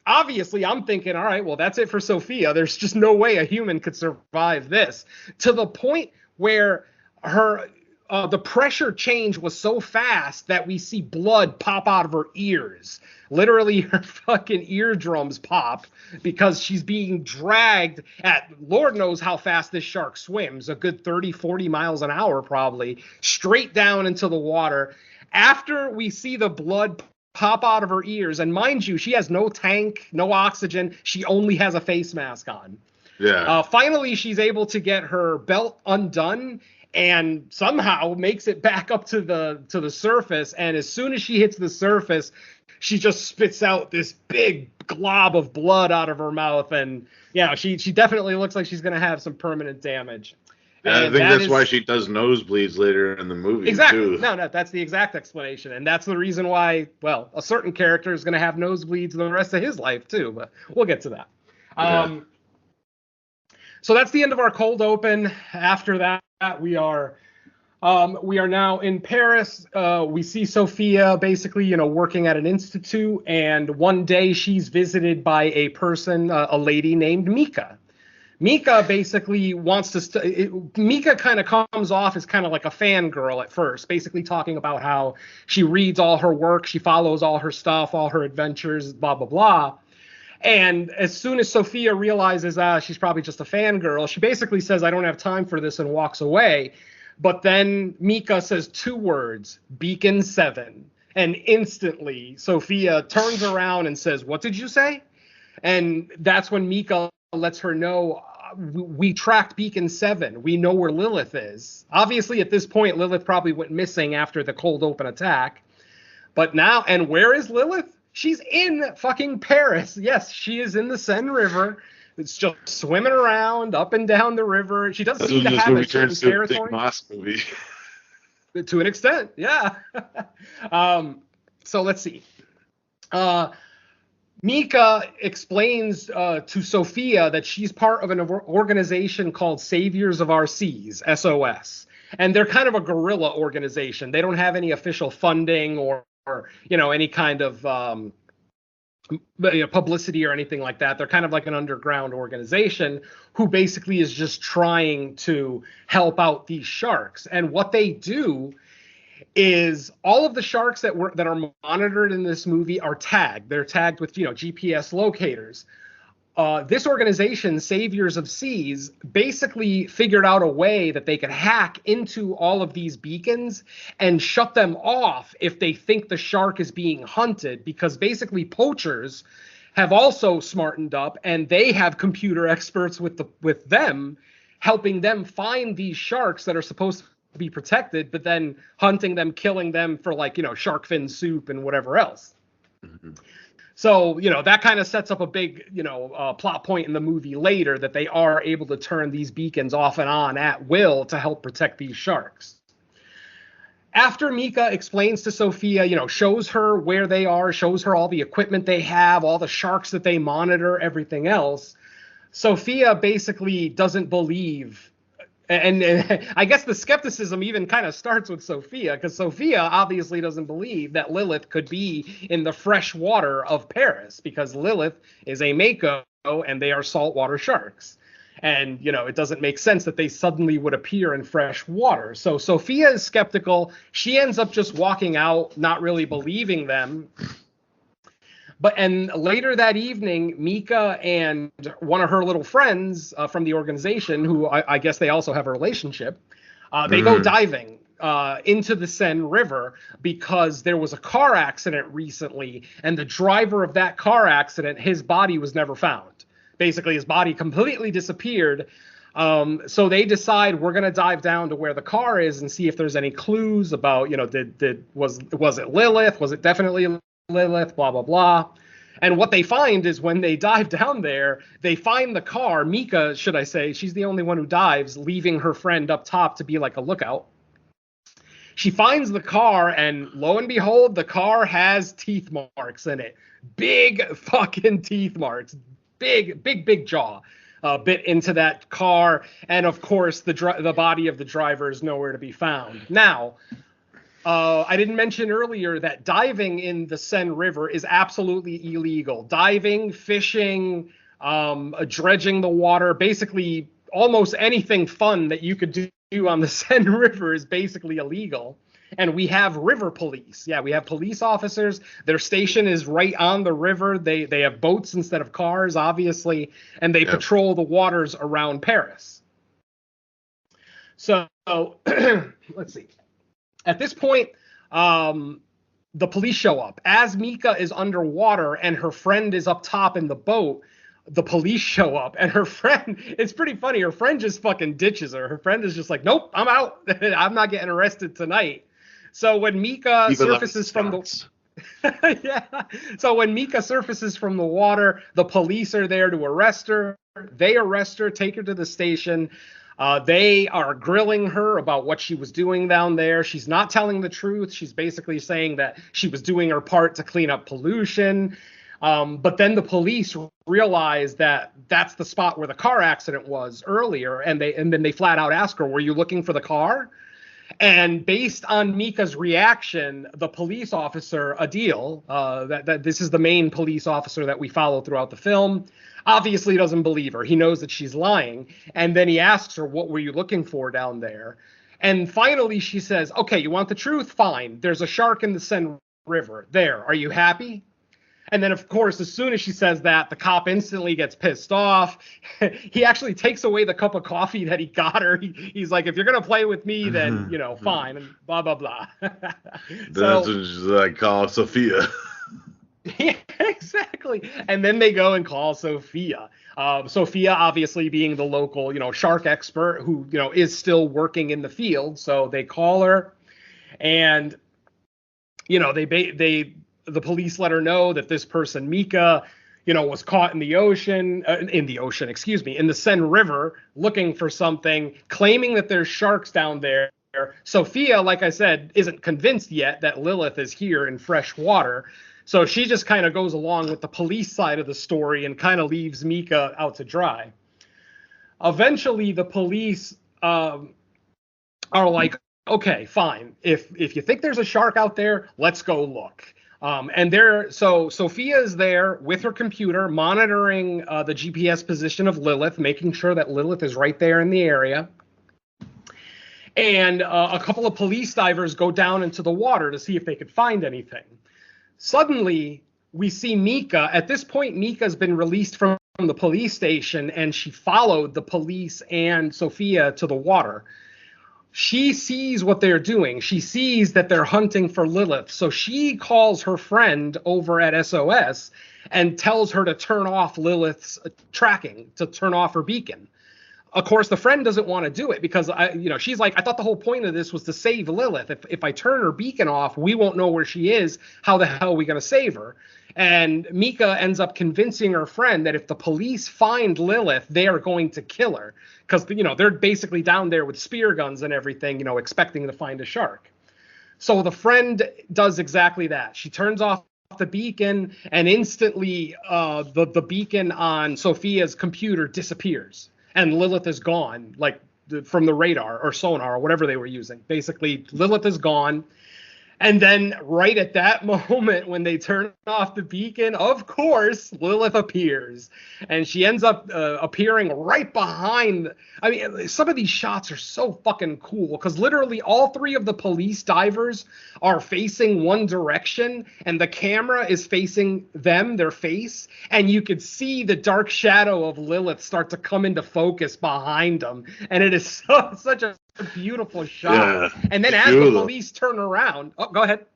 Speaker 5: Obviously, I'm thinking, all right, well, that's it for Sophia. There's just no way a human could survive this. To the point where the pressure change was so fast that we see blood pop out of her ears. Literally, her fucking eardrums pop because she's being dragged at Lord knows how fast this shark swims, a good 30, 40 miles an hour probably, straight down into the water. After we see the blood pop out of her ears, and mind you, she has no tank, no oxygen. She only has a face mask on.
Speaker 7: Yeah.
Speaker 5: Finally, she's able to get her belt undone and somehow makes it back up to the surface. And as soon as she hits the surface, she just spits out this big glob of blood out of her mouth. And yeah, she definitely looks like she's going to have some permanent damage.
Speaker 7: Yeah, I think that's why she does nosebleeds later in the movie,
Speaker 5: exactly.
Speaker 7: too.
Speaker 5: No, that's the exact explanation. And that's the reason why, well, a certain character is going to have nosebleeds the rest of his life, too. But we'll get to that.
Speaker 7: Yeah.
Speaker 5: So that's the end of our cold open. After that, we are now in Paris. We see Sophia basically, working at an institute. And one day she's visited by a person, a lady named Mika. Mika basically wants to Mika kind of comes off as kind of like a fangirl at first, basically talking about how she reads all her work, she follows all her stuff, all her adventures, blah, blah, blah. And as soon as Sophia realizes she's probably just a fangirl, she basically says, I don't have time for this, and walks away. But then Mika says 2 words, Beacon 7. And instantly Sophia turns around and says, what did you say? And that's when Mika lets her know, we tracked Beacon 7. We know where Lilith is. Obviously, at this point, Lilith probably went missing after the cold open attack. But now, and where is Lilith? She's in fucking Paris. Yes, she is in the Seine River. It's just swimming around up and down the river. She doesn't seem to have a certain territory.
Speaker 7: Movie.
Speaker 5: To an extent, yeah. So let's see. Mika explains to Sophia that she's part of an organization called Saviors of Our Seas, SOS. And they're kind of a guerrilla organization. They don't have any official funding or any kind of publicity or anything like that. They're kind of like an underground organization who basically is just trying to help out these sharks. And what they do is all of the sharks that are monitored in this movie are tagged. They're tagged with GPS locators. This organization, Saviors of Seas, basically figured out a way that they could hack into all of these beacons and shut them off if they think the shark is being hunted, because basically poachers have also smartened up and they have computer experts with them helping them find these sharks that are supposed to be protected, but then hunting them, killing them for shark fin soup and whatever else. Mm-hmm. So, that kind of sets up a big, plot point in the movie later that they are able to turn these beacons off and on at will to help protect these sharks. After Mika explains to Sophia, shows her where they are, shows her all the equipment they have, all the sharks that they monitor, everything else, Sophia basically doesn't believe And I guess the skepticism even kind of starts with Sophia, because Sophia obviously doesn't believe that Lilith could be in the fresh water of Paris, because Lilith is a Mako and they are saltwater sharks. And, it doesn't make sense that they suddenly would appear in fresh water. So Sophia is skeptical. She ends up just walking out, not really believing them. And later that evening, Mika and one of her little friends from the organization, who I guess they also have a relationship, they go diving into the Seine River because there was a car accident recently, and the driver of that car accident, his body was never found. Basically, his body completely disappeared. So they decide, we're going to dive down to where the car is and see if there's any clues about, was it Lilith? Was it definitely Lilith, blah, blah, blah. And what they find is when they dive down there, they find the car. Mika, should I say, she's the only one who dives, leaving her friend up top to be like a lookout. She finds the car, and lo and behold, the car has teeth marks in it. Big fucking teeth marks. Big jaw bit into that car. And of course, the body of the driver is nowhere to be found. Now, I didn't mention earlier that diving in the Seine River is absolutely illegal. Diving, fishing, dredging the water, basically almost anything fun that you could do on the Seine River is basically illegal. And we have river police. Yeah, we have police officers. Their station is right on the river. They have boats instead of cars, obviously, and they patrol the waters around Paris. So let's see. At this point, the police show up. As Mika is underwater and her friend is up top in the boat, the police show up, and her friend, it's pretty funny, her friend just fucking ditches her. Her friend is just like, nope, I'm out. I'm not getting arrested tonight. So when Mika surfaces from the yeah. So when Mika surfaces from the water, the police are there to arrest her. They arrest her, take her to the station. They are grilling her about what she was doing down there. She's not telling the truth. She's basically saying that she was doing her part to clean up pollution. But then the police realize that that's the spot where the car accident was earlier. And then they flat out ask her, were you looking for the car? And based on Mika's reaction, the police officer, Adil, that this is the main police officer that we follow throughout the film, obviously doesn't believe her. He knows that she's lying. And then he asks her, what were you looking for down there? And finally she says, okay, you want the truth? Fine. There's a shark in the Seine River. There. Are you happy? And then, of course, as soon as she says that, the cop instantly gets pissed off. He actually takes away the cup of coffee that he got her. He's like, if you're going to play with me, then, fine, and blah, blah, blah.
Speaker 7: That's what I call Sophia.
Speaker 5: Yeah, exactly. And then they go and call Sophia. Sophia, obviously, being the local, shark expert who, is still working in the field. So they call her, and, the police let her know that this person, Mika, was caught in the Seine River, looking for something, claiming that there's sharks down there. Sophia, like I said, isn't convinced yet that Lilith is here in fresh water. So she just kind of goes along with the police side of the story and kind of leaves Mika out to dry. Eventually, the police are like, okay, fine. If you think there's a shark out there, let's go look. So Sophia is there with her computer monitoring the GPS position of Lilith, making sure that Lilith is right there in the area. And a couple of police divers go down into the water to see if they could find anything. Suddenly, we see Mika. At this point, Mika's been released from the police station, and she followed the police and Sophia to the water. She sees what they're doing. She sees that they're hunting for Lilith. So she calls her friend over at SOS and tells her to turn off Lilith's tracking, to turn off her beacon. Of course, the friend doesn't want to do it because, she's like, I thought the whole point of this was to save Lilith. If I turn her beacon off, we won't know where she is. How the hell are we going to save her? And Mika ends up convincing her friend that if the police find Lilith, they are going to kill her. Because, they're basically down there with spear guns and everything, expecting to find a shark. So the friend does exactly that. She turns off the beacon, and instantly the beacon on Sophia's computer disappears. And Lilith is gone, like from the radar or sonar or whatever they were using. Basically, Lilith is gone. And then right at that moment when they turn off the beacon, of course, Lilith appears. And she ends up appearing right behind. I mean, some of these shots are so fucking cool because literally all three of the police divers are facing one direction and the camera is facing them, their face. And you could see the dark shadow of Lilith start to come into focus behind them. And it is such a beautiful shot. Yeah, and then as the police turn around, go ahead.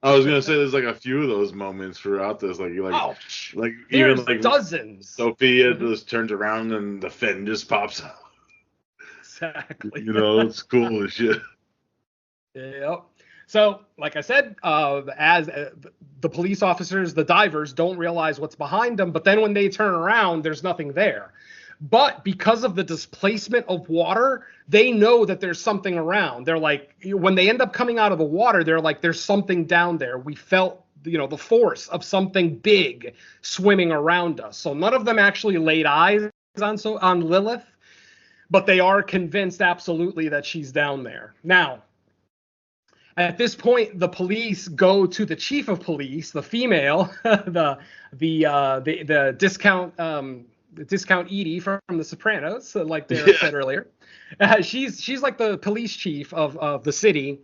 Speaker 7: I was gonna say there's like a few of those moments throughout this, like even like
Speaker 5: dozens.
Speaker 7: Sophia just turns around and the fin just pops out.
Speaker 5: Exactly.
Speaker 7: It's cool as shit.
Speaker 5: Yep. So, like I said, as the police officers, the divers don't realize what's behind them, but then when they turn around, there's nothing there. But because of the displacement of water, they know that there's something around. They're like, when they end up coming out of the water, they're like, there's something down there. We felt, the force of something big swimming around us. So none of them actually laid eyes on Lilith, but they are convinced absolutely that she's down there. Now, at this point, the police go to the chief of police, the female, the discount Edie from The Sopranos, like Derek said earlier. She's like the police chief of the city.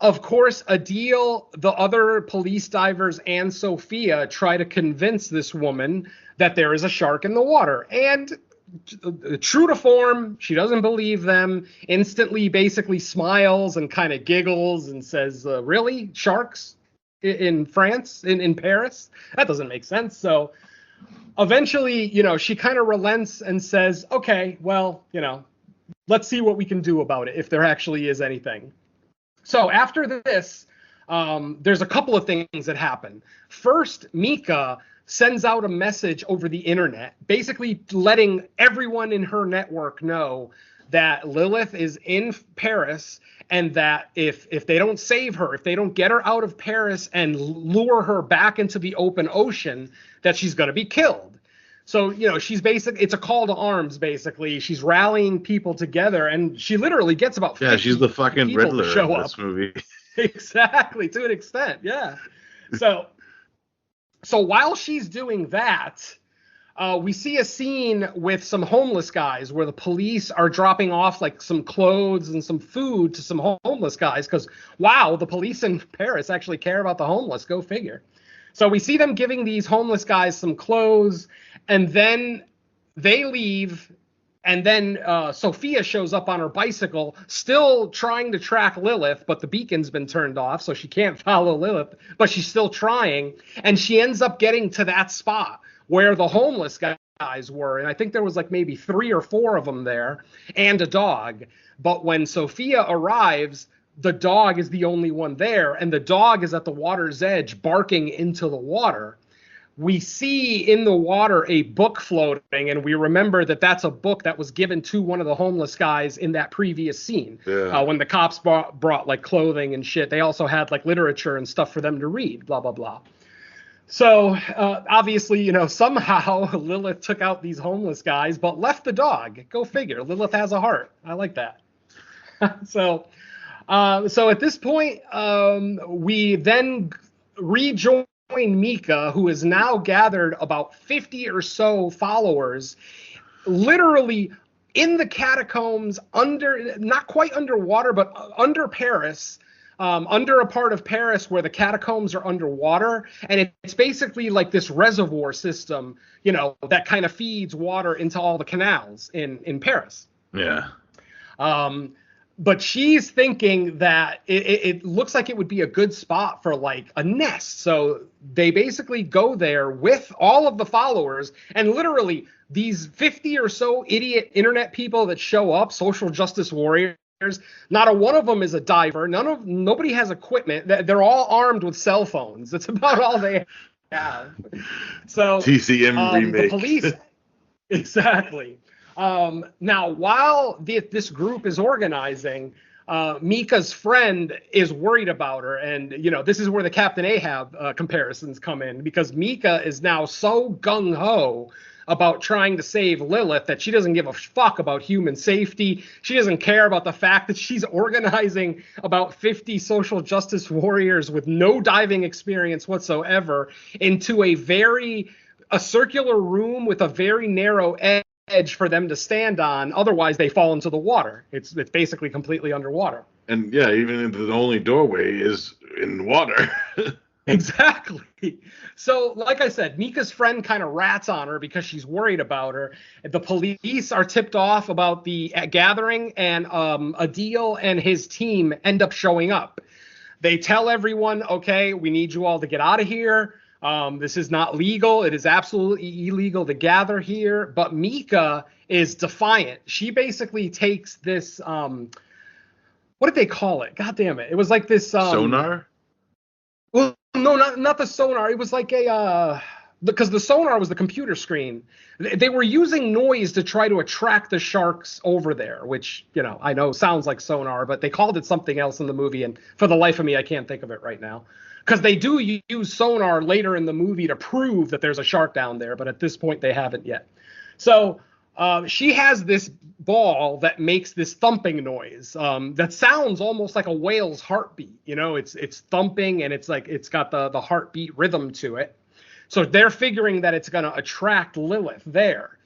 Speaker 5: Of course, Adil, the other police divers, and Sophia try to convince this woman that there is a shark in the water. And true to form, she doesn't believe them, instantly basically smiles and kind of giggles and says, really? Sharks in France, in Paris? That doesn't make sense. So eventually, she kind of relents and says, okay, well, let's see what we can do about it if there actually is anything. So after this, there's a couple of things that happen. First, Mika sends out a message over the internet, basically letting everyone in her network know that Lilith is in Paris and that if they don't save her, if they don't get her out of Paris and lure her back into the open ocean, that she's going to be killed. So, she's it's a call to arms, basically. She's rallying people together, and she literally gets about 50
Speaker 7: she's the fucking Riddler
Speaker 5: show
Speaker 7: in this movie.
Speaker 5: Exactly, to an extent, yeah. So while she's doing that, we see a scene with some homeless guys where the police are dropping off like some clothes and some food to some homeless guys because, wow, the police in Paris actually care about the homeless. Go figure. So we see them giving these homeless guys some clothes, and then they leave, and then Sophia shows up on her bicycle, still trying to track Lilith, but the beacon's been turned off, so she can't follow Lilith, but she's still trying, and she ends up getting to that spot where the homeless guys were, and I think there was like maybe 3 or 4 of them there, and a dog. But when Sophia arrives, the dog is the only one there, and the dog is at the water's edge barking into the water. We see in the water a book floating, and we remember that that's a book that was given to one of the homeless guys in that previous scene. Yeah. When the cops brought like clothing and shit, they also had like literature and stuff for them to read, blah, blah, blah. So obviously, somehow Lilith took out these homeless guys, but left the dog. Go figure. Lilith has a heart. I like that. So at this point, we then rejoin Mika, who has now gathered about 50 or so followers, literally in the catacombs, not quite underwater, but under Paris, under a part of Paris where the catacombs are underwater. And it's basically like this reservoir system, that kind of feeds water into all the canals in Paris.
Speaker 7: Yeah.
Speaker 5: But she's thinking that it looks like it would be a good spot for like a nest. So they basically go there with all of the followers, and literally these 50 or so idiot internet people that show up, social justice warriors, not a one of them is a diver. Nobody has equipment. They're all armed with cell phones. That's about all they have. So
Speaker 7: TCM remake.
Speaker 5: The police, exactly. Now, while this group is organizing, Mika's friend is worried about her. And, this is where the Captain Ahab comparisons come in, because Mika is now so gung-ho about trying to save Lilith, that she doesn't give a fuck about human safety. She doesn't care about the fact that she's organizing about 50 social justice warriors with no diving experience whatsoever into a circular room with a very narrow edge for them to stand on. Otherwise, they fall into the water. It's basically completely underwater.
Speaker 7: And yeah, even the only doorway is in water.
Speaker 5: Exactly. So, like I said, Mika's friend kind of rats on her because she's worried about her. The police are tipped off about the gathering, and Adil and his team end up showing up. They tell everyone, okay, we need you all to get out of here. This is not legal. It is absolutely illegal to gather here. But Mika is defiant. She basically takes this, what did they call it? God damn it. It was like this...
Speaker 7: Sonar?
Speaker 5: Well, no, not the sonar. It was like because the sonar was the computer screen. They were using noise to try to attract the sharks over there, which, I know sounds like sonar, but they called it something else in the movie. And for the life of me, I can't think of it right now. Because they do use sonar later in the movie to prove that there's a shark down there, but at this point they haven't yet. So she has this ball that makes this thumping noise that sounds almost like a whale's heartbeat. It's thumping, and it's like it's got the heartbeat rhythm to it. So they're figuring that it's going to attract Lilith there.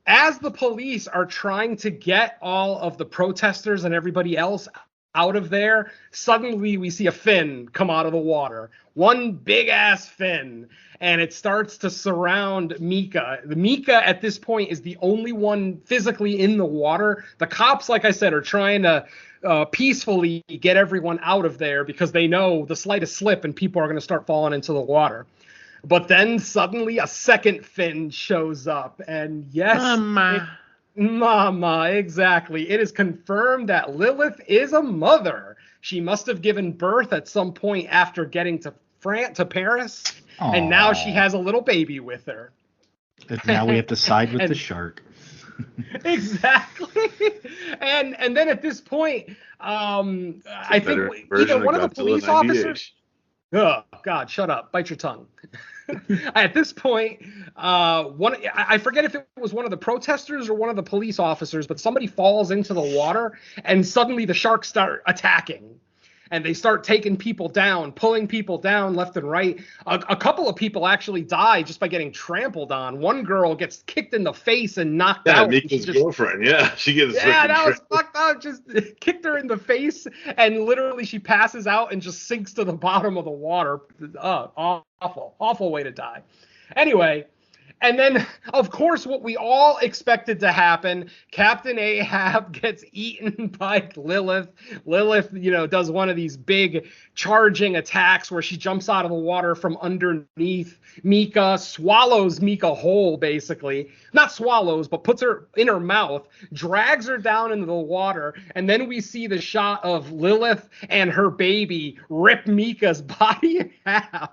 Speaker 5: As the police are trying to get all of the protesters and everybody else out of there, suddenly we see a fin come out of the water. One big ass fin. And it starts to surround Mika. Mika at this point is the only one physically in the water. The cops, like I said, are trying to peacefully get everyone out of there because they know the slightest slip and people are going to start falling into the water. But then suddenly a second fin shows up. And yes, Mama, exactly. It is confirmed that Lilith is a mother. She must have given birth at some point after getting to Paris. Aww. And now she has a little baby with her.
Speaker 4: And now we have to side with the shark.
Speaker 5: Exactly. And then at this point, I think either one of the police officers... Oh, God, shut up. Bite your tongue. At this point, I forget if it was one of the protesters or one of the police officers, but somebody falls into the water, and suddenly the sharks start attacking. And they start taking people down, pulling people down left and right. A couple of people actually die just by getting trampled on. One girl gets kicked in the face and knocked out.
Speaker 7: Yeah, Mika's girlfriend. Yeah, she gets.
Speaker 5: Yeah, that was fucked up. Just kicked her in the face, and literally she passes out and just sinks to the bottom of the water. Awful way to die. Anyway. And then, of course, what we all expected to happen, Captain Ahab gets eaten by Lilith. Lilith, does one of these big charging attacks where she jumps out of the water from underneath Mika, swallows Mika whole, basically. Not swallows, but puts her in her mouth, drags her down into the water, and then we see the shot of Lilith and her baby rip Mika's body in half.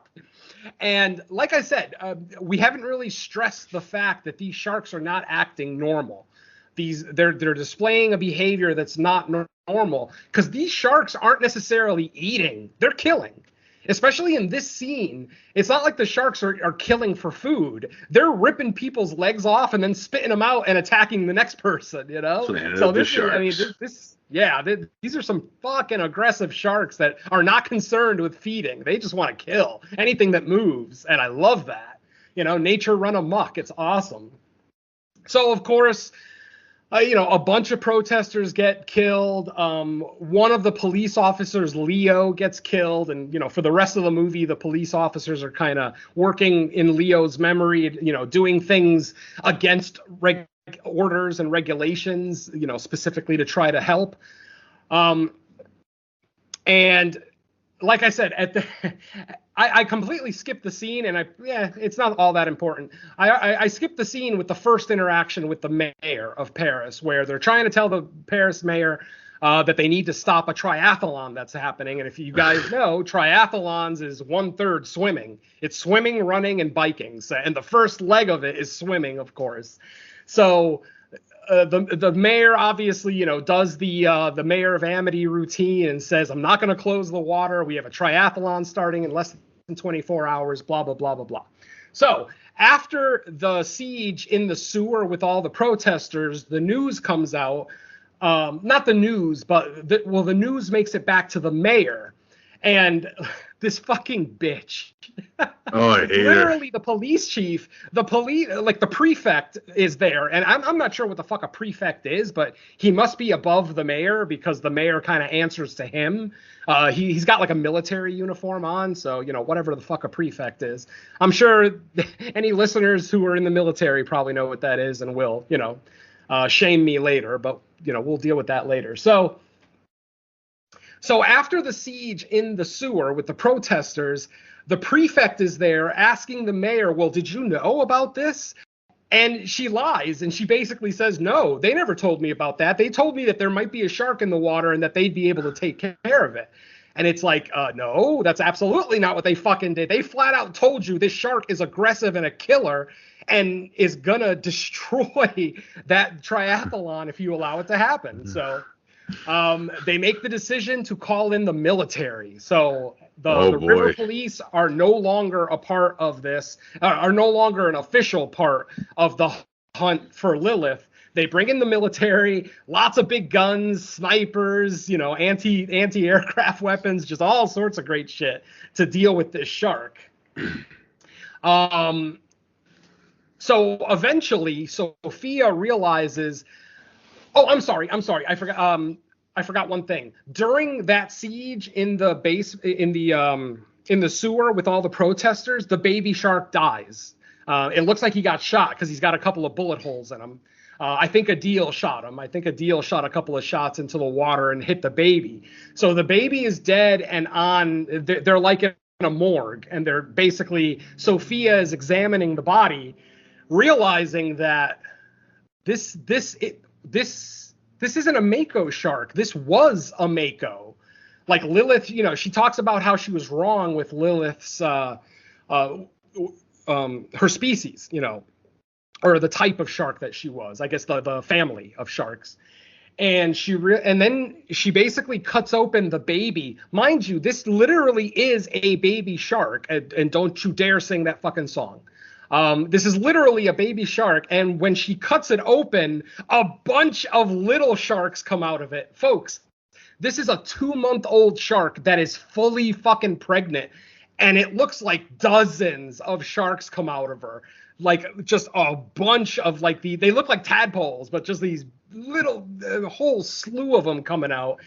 Speaker 5: And like I said, we haven't really stressed the fact that these sharks are not acting normal. They're displaying a behavior that's not normal because these sharks aren't necessarily eating. They're killing. Especially in this scene, it's not like the sharks are killing for food. They're ripping people's legs off and then spitting them out and attacking the next person, So these are some fucking aggressive sharks that are not concerned with feeding. They just want to kill anything that moves, and I love that. Nature run amok. It's awesome. So, of course, a bunch of protesters get killed. One of the police officers, Leo, gets killed. And, for the rest of the movie, the police officers are kind of working in Leo's memory, doing things against orders and regulations, specifically to try to help. And like I said, I completely skipped the scene, and it's not all that important. I skipped the scene with the first interaction with the mayor of Paris, where they're trying to tell the Paris mayor that they need to stop a triathlon that's happening. And if you guys know, triathlons is 1/3 swimming. It's swimming, running, and biking. So, and the first leg of it is swimming, of course. So the mayor obviously, does the Mayor of Amity routine and says, I'm not going to close the water. We have a triathlon starting in less than 24 hours, blah, blah, blah, blah, blah. So after the siege in the sewer with all the protesters, the news comes out. Not the news, but the news makes it back to the mayor. And this fucking bitch.
Speaker 7: Oh, I hate
Speaker 5: Literally,
Speaker 7: her.
Speaker 5: the police chief, the prefect is there. And I'm not sure what the fuck a prefect is, but he must be above the mayor because the mayor kind of answers to him. He's got like a military uniform on. So, whatever the fuck a prefect is. I'm sure any listeners who are in the military probably know what that is and will, shame me later. But, we'll deal with that later. So after the siege in the sewer with the protesters, the prefect is there asking the mayor, well, did you know about this? And she lies, and she basically says, no, they never told me about that. They told me that there might be a shark in the water and that they'd be able to take care of it. And it's like, no, that's absolutely not what they fucking did. They flat out told you this shark is aggressive and a killer and is gonna destroy that triathlon if you allow it to happen. So they make the decision to call in the military. So the river police are no longer a part of this, are no longer an official part of the hunt for Lilith. They bring in the military, lots of big guns, snipers, anti-aircraft weapons, just all sorts of great shit to deal with this shark. So eventually, Sophia realizes. Oh, I'm sorry. I forgot one thing. During that siege in the base, in the sewer with all the protesters, the baby shark dies. It looks like he got shot because he's got a couple of bullet holes in him. I think Adil shot him. I think Adil shot a couple of shots into the water and hit the baby. So the baby is dead and they're like in a morgue, and they're basically, Sophia is examining the body, realizing that this isn't a Mako shark. This was a Mako. Like Lilith, she talks about how she was wrong with Lilith's her species, or the type of shark that she was. I guess the family of sharks. And then she basically cuts open the baby. Mind you, this literally is a baby shark, and don't you dare sing that fucking song. This is literally a baby shark, and when she cuts it open, a bunch of little sharks come out of it. Folks, this is a 2-month-old shark that is fully fucking pregnant, and it looks like dozens of sharks come out of her. Like, just a bunch of, like, they look like tadpoles, but just these little, whole slew of them coming out.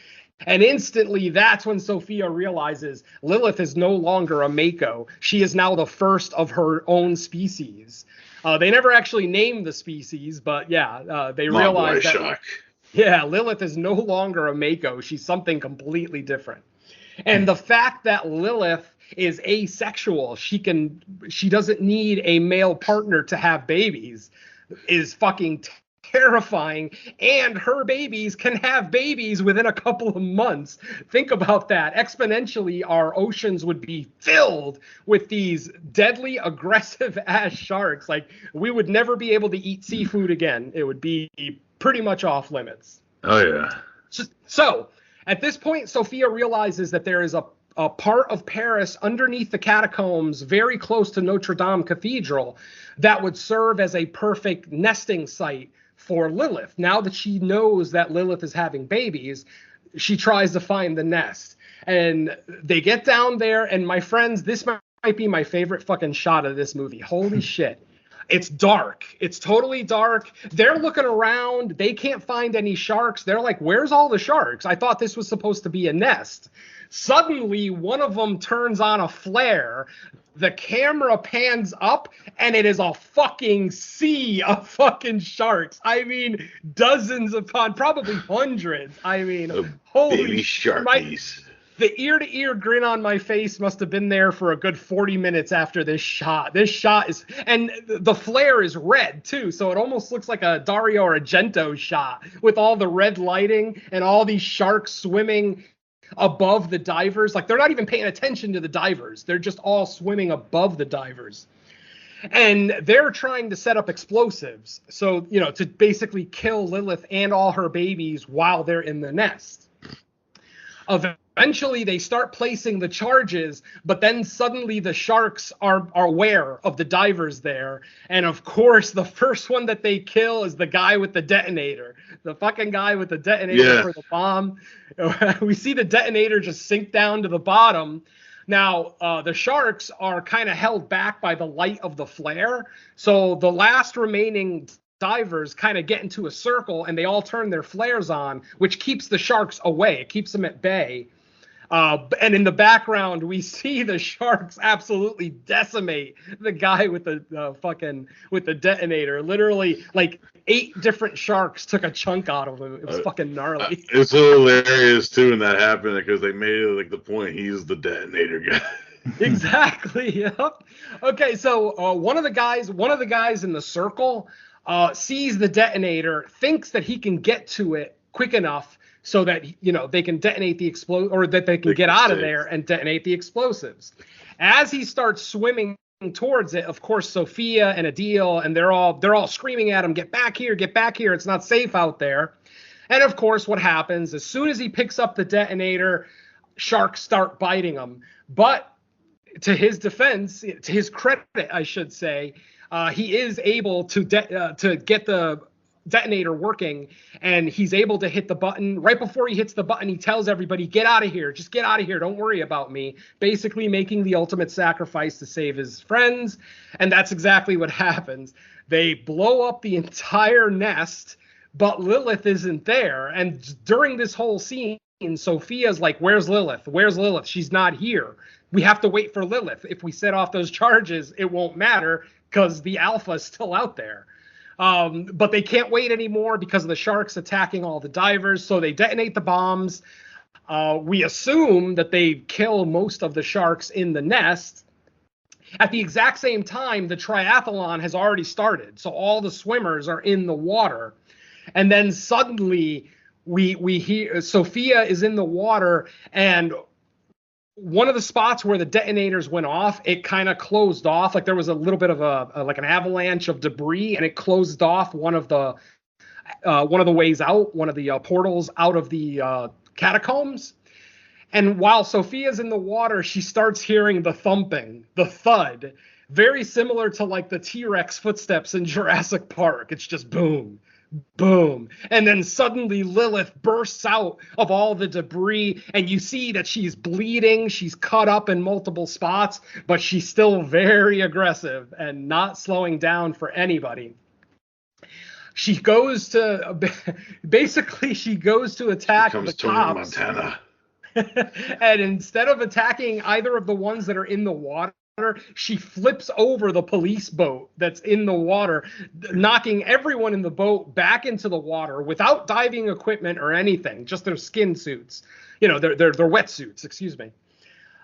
Speaker 5: And instantly, that's when Sophia realizes Lilith is no longer a Mako. She is now the first of her own species. They never actually named the species, but they realize that. Shock. Yeah, Lilith is no longer a Mako. She's something completely different. And the fact that Lilith is asexual, she doesn't need a male partner to have babies, is fucking terrifying, and her babies can have babies within a couple of months. Think about that. Exponentially, our oceans would be filled with these deadly, aggressive ass sharks. Like, we would never be able to eat seafood again. It would be pretty much off limits.
Speaker 7: Oh, yeah.
Speaker 5: So, at this point, Sophia realizes that there is a part of Paris underneath the catacombs, very close to Notre Dame Cathedral, that would serve as a perfect nesting site for Lilith. Now that she knows that Lilith is having babies, she tries to find the nest. And they get down there, and my friends, this might be my favorite fucking shot of this movie. Holy shit. It's dark. It's totally dark. They're looking around. They can't find any sharks. They're like, where's all the sharks? I thought this was supposed to be a nest. Suddenly, one of them turns on a flare. The camera pans up, and it is a fucking sea of fucking sharks. I mean, dozens upon, probably hundreds. I mean, holy
Speaker 7: baby sharkies.
Speaker 5: The ear-to-ear grin on my face must have been there for a good 40 minutes after this shot. This shot is, and the flare is red too, so it almost looks like a Dario Argento shot with all the red lighting and all these sharks swimming above the divers. Like, they're not even paying attention to the divers. They're just all swimming above the divers. And they're trying to set up explosives, so, to basically kill Lilith and all her babies while they're in the nest. Eventually, they start placing the charges, but then suddenly the sharks are aware of the divers there. And of course, the first one that they kill is the guy with the detonator. The fucking guy with the detonator for the bomb. We see the detonator just sink down to the bottom. Now, the sharks are kind of held back by the light of the flare. So the last remaining divers kind of get into a circle and they all turn their flares on, which keeps the sharks away. It keeps them at bay. And in the background, we see the sharks absolutely decimate the guy with the detonator. Literally, like 8 different sharks took a chunk out of him. It was fucking gnarly.
Speaker 7: It's hilarious too when that happened because they made it like the point he's the detonator guy.
Speaker 5: Exactly. Yep. Okay, so one of the guys in the circle sees the detonator, thinks that he can get to it quick enough so that, you know, they can detonate the or that they can get out of there and detonate the explosives. As he starts swimming towards it, of course, Sophia and Adil, and they're all screaming at him, get back here, it's not safe out there. And of course, what happens, as soon as he picks up the detonator, sharks start biting him. But to his defense, to his credit, I should say, he is able to get the detonator working, and he's able to hit the button. Right before he hits the button, he tells everybody, get out of here, just get out of here, don't worry about me, basically making the ultimate sacrifice to save his friends. And that's exactly what happens. They blow up the entire nest, but Lilith isn't there. And during this whole scene, Sophia's like, where's Lilith? She's not here. We have to wait for Lilith. If we set off those charges, it won't matter because the alpha is still out there. But they can't wait anymore because of the sharks attacking all the divers. So they detonate the bombs. We assume that they kill most of the sharks in the nest. At the exact same time, the triathlon has already started. So all the swimmers are in the water. And then suddenly we hear Sophia is in the water, and one of the spots where the detonators went off, it kind of closed off. Like there was a little bit of like an avalanche of debris, and it closed off one of the ways out, one of the portals out of the catacombs. And while Sophia's in the water, she starts hearing the thumping, the thud, very similar to like the T-Rex footsteps in Jurassic Park. It's just boom, boom. And then suddenly Lilith bursts out of all the debris, and you see that she's bleeding. She's cut up in multiple spots, but she's still very aggressive and not slowing down for anybody. She goes to attack the cops. Montana. And instead of attacking either of the ones that are in the water, she flips over the police boat that's in the water, knocking everyone in the boat back into the water without diving equipment or anything, just their skin suits, their wetsuits, excuse me.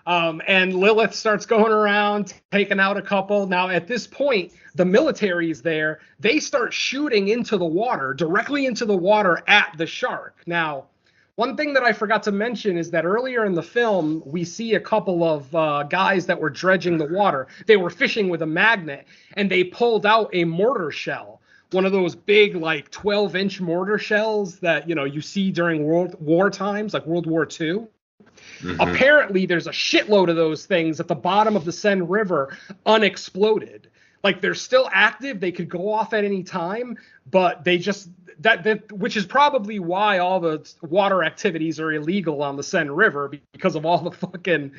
Speaker 5: And Lilith starts going around, taking out a couple. Now, at this point, the military is there. They start shooting into the water, directly into the water at the shark. Now, one thing that I forgot to mention is that earlier in the film, we see a couple of guys that were dredging the water. They were fishing with a magnet, and they pulled out a mortar shell, one of those big, like 12-inch mortar shells that, you see during war times, like World War II. Mm-hmm. Apparently, there's a shitload of those things at the bottom of the Seine River, unexploded. Like, they're still active. They could go off at any time, but they just... That which is probably why all the water activities are illegal on the Seine River, because of all the fucking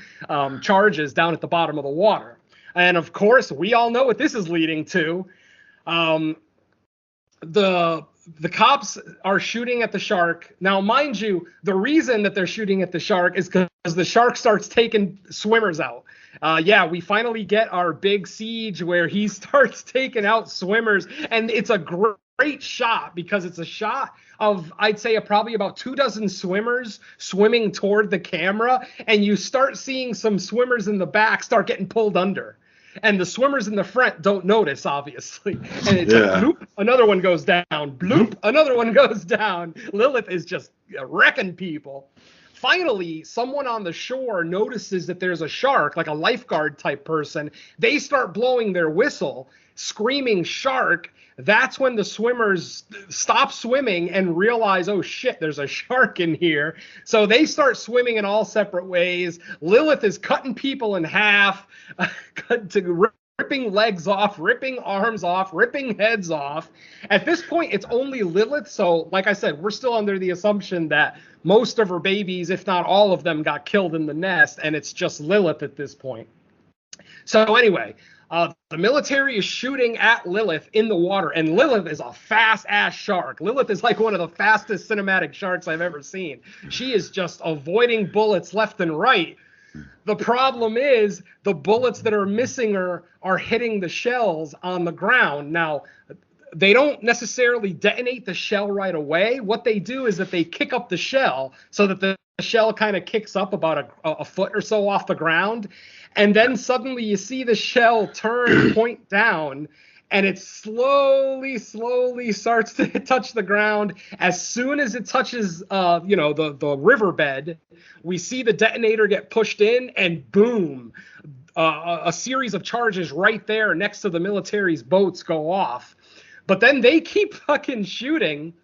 Speaker 5: charges down at the bottom of the water. And of course, we all know what this is leading to. The cops are shooting at the shark. Now, mind you, the reason that they're shooting at the shark is because the shark starts taking swimmers out. We finally get our big siege where he starts taking out swimmers, and it's a great shot because it's a shot of, I'd say, probably about 24 swimmers swimming toward the camera, and you start seeing some swimmers in the back start getting pulled under, and the swimmers in the front don't notice, obviously. And it's like, bloop, another one goes down, bloop, another one goes down. Lilith is just wrecking people. Finally, someone on the shore notices that there's a shark, like a lifeguard type person. They start blowing their whistle, screaming shark. That's when the swimmers stop swimming and realize, oh shit, there's a shark in here. So they start swimming in all separate ways. Lilith is cutting people in half, ripping legs off, ripping arms off, ripping heads off. At this point, it's only Lilith. So, like I said, we're still under the assumption that most of her babies, if not all of them, got killed in the nest, and it's just Lilith at this point. So anyway, the military is shooting at Lilith in the water, and Lilith is a fast-ass shark. Lilith is like one of the fastest cinematic sharks I've ever seen. She is just avoiding bullets left and right. The problem is the bullets that are missing her are hitting the shells on the ground. Now, they don't necessarily detonate the shell right away. What they do is that they kick up the shell so that the shell kind of kicks up about a foot or so off the ground. And then suddenly you see the shell turn point down, and it slowly starts to touch the ground. As soon as it touches, the riverbed, we see the detonator get pushed in, and boom, a series of charges right there next to the military's boats go off. But then they keep fucking shooting,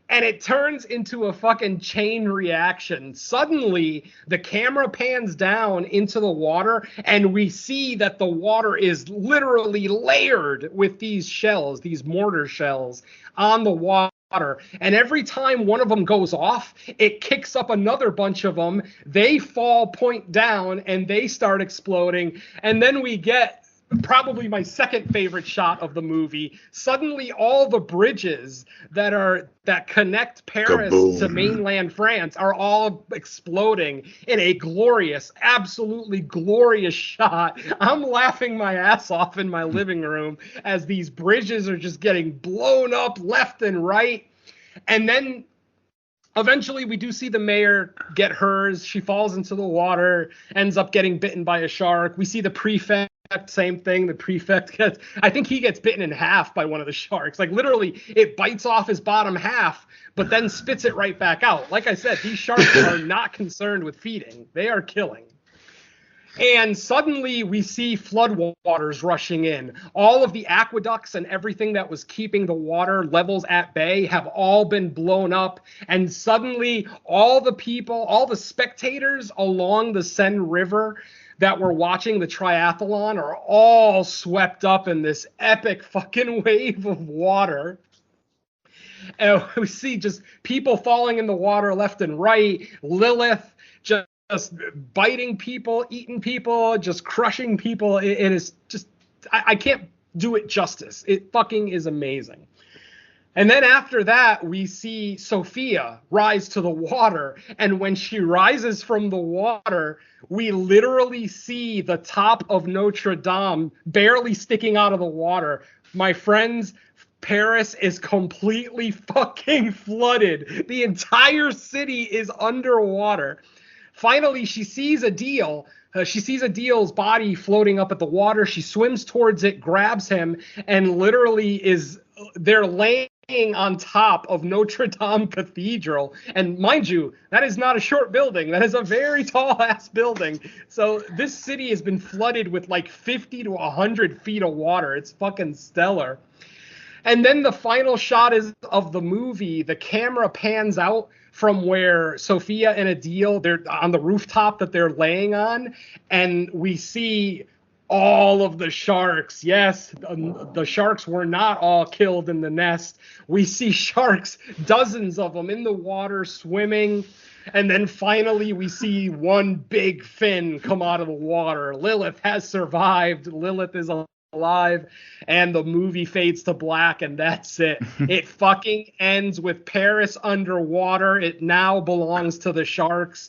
Speaker 5: and it turns into a fucking chain reaction. Suddenly, the camera pans down into the water, and we see that the water is literally layered with these shells, these mortar shells on the water. And every time one of them goes off, it kicks up another bunch of them. They fall point down, and they start exploding. And then we get probably my second favorite shot of the movie. Suddenly all the bridges that connect Paris
Speaker 7: Kaboom.
Speaker 5: to mainland France are all exploding in a glorious, absolutely glorious shot. I'm laughing my ass off in my living room as these bridges are just getting blown up left and right. And then eventually we do see the mayor get hers. She falls into the water, ends up getting bitten by a shark. We see the prefect, same thing. The prefect I think he gets bitten in half by one of the sharks. Like literally it bites off his bottom half, but then spits it right back out. Like I said, these sharks are not concerned with feeding. They are killing. And suddenly we see floodwaters rushing in. All of the aqueducts and everything that was keeping the water levels at bay have all been blown up. And suddenly all the people, all the spectators along the Seine River that were watching the triathlon are all swept up in this epic fucking wave of water. And we see just people falling in the water left and right. Lilith just biting people, eating people, just crushing people. It is just, I can't do it justice. It fucking is amazing. And then after that, we see Sophia rise to the water. And when she rises from the water, we literally see the top of Notre Dame barely sticking out of the water. My friends, Paris is completely fucking flooded. The entire city is underwater. Finally, she sees Adil. She sees Adil's body floating up at the water. She swims towards it, grabs him, and literally they're laying on top of Notre Dame Cathedral. And mind you, that is not a short building. That is a very tall-ass building. So this city has been flooded with like 50 to 100 feet of water. It's fucking stellar. And then the final shot is of the movie. The camera pans out from where Sophia and Adil, they're on the rooftop that they're laying on, and we see all of the sharks. Yes, the sharks were not all killed in the nest. We see sharks, dozens of them in the water swimming. And then finally we see one big fin come out of the water. Lilith has survived. Lilith is alive, and the movie fades to black, and that's it. It fucking ends with Paris underwater. It now belongs to the sharks.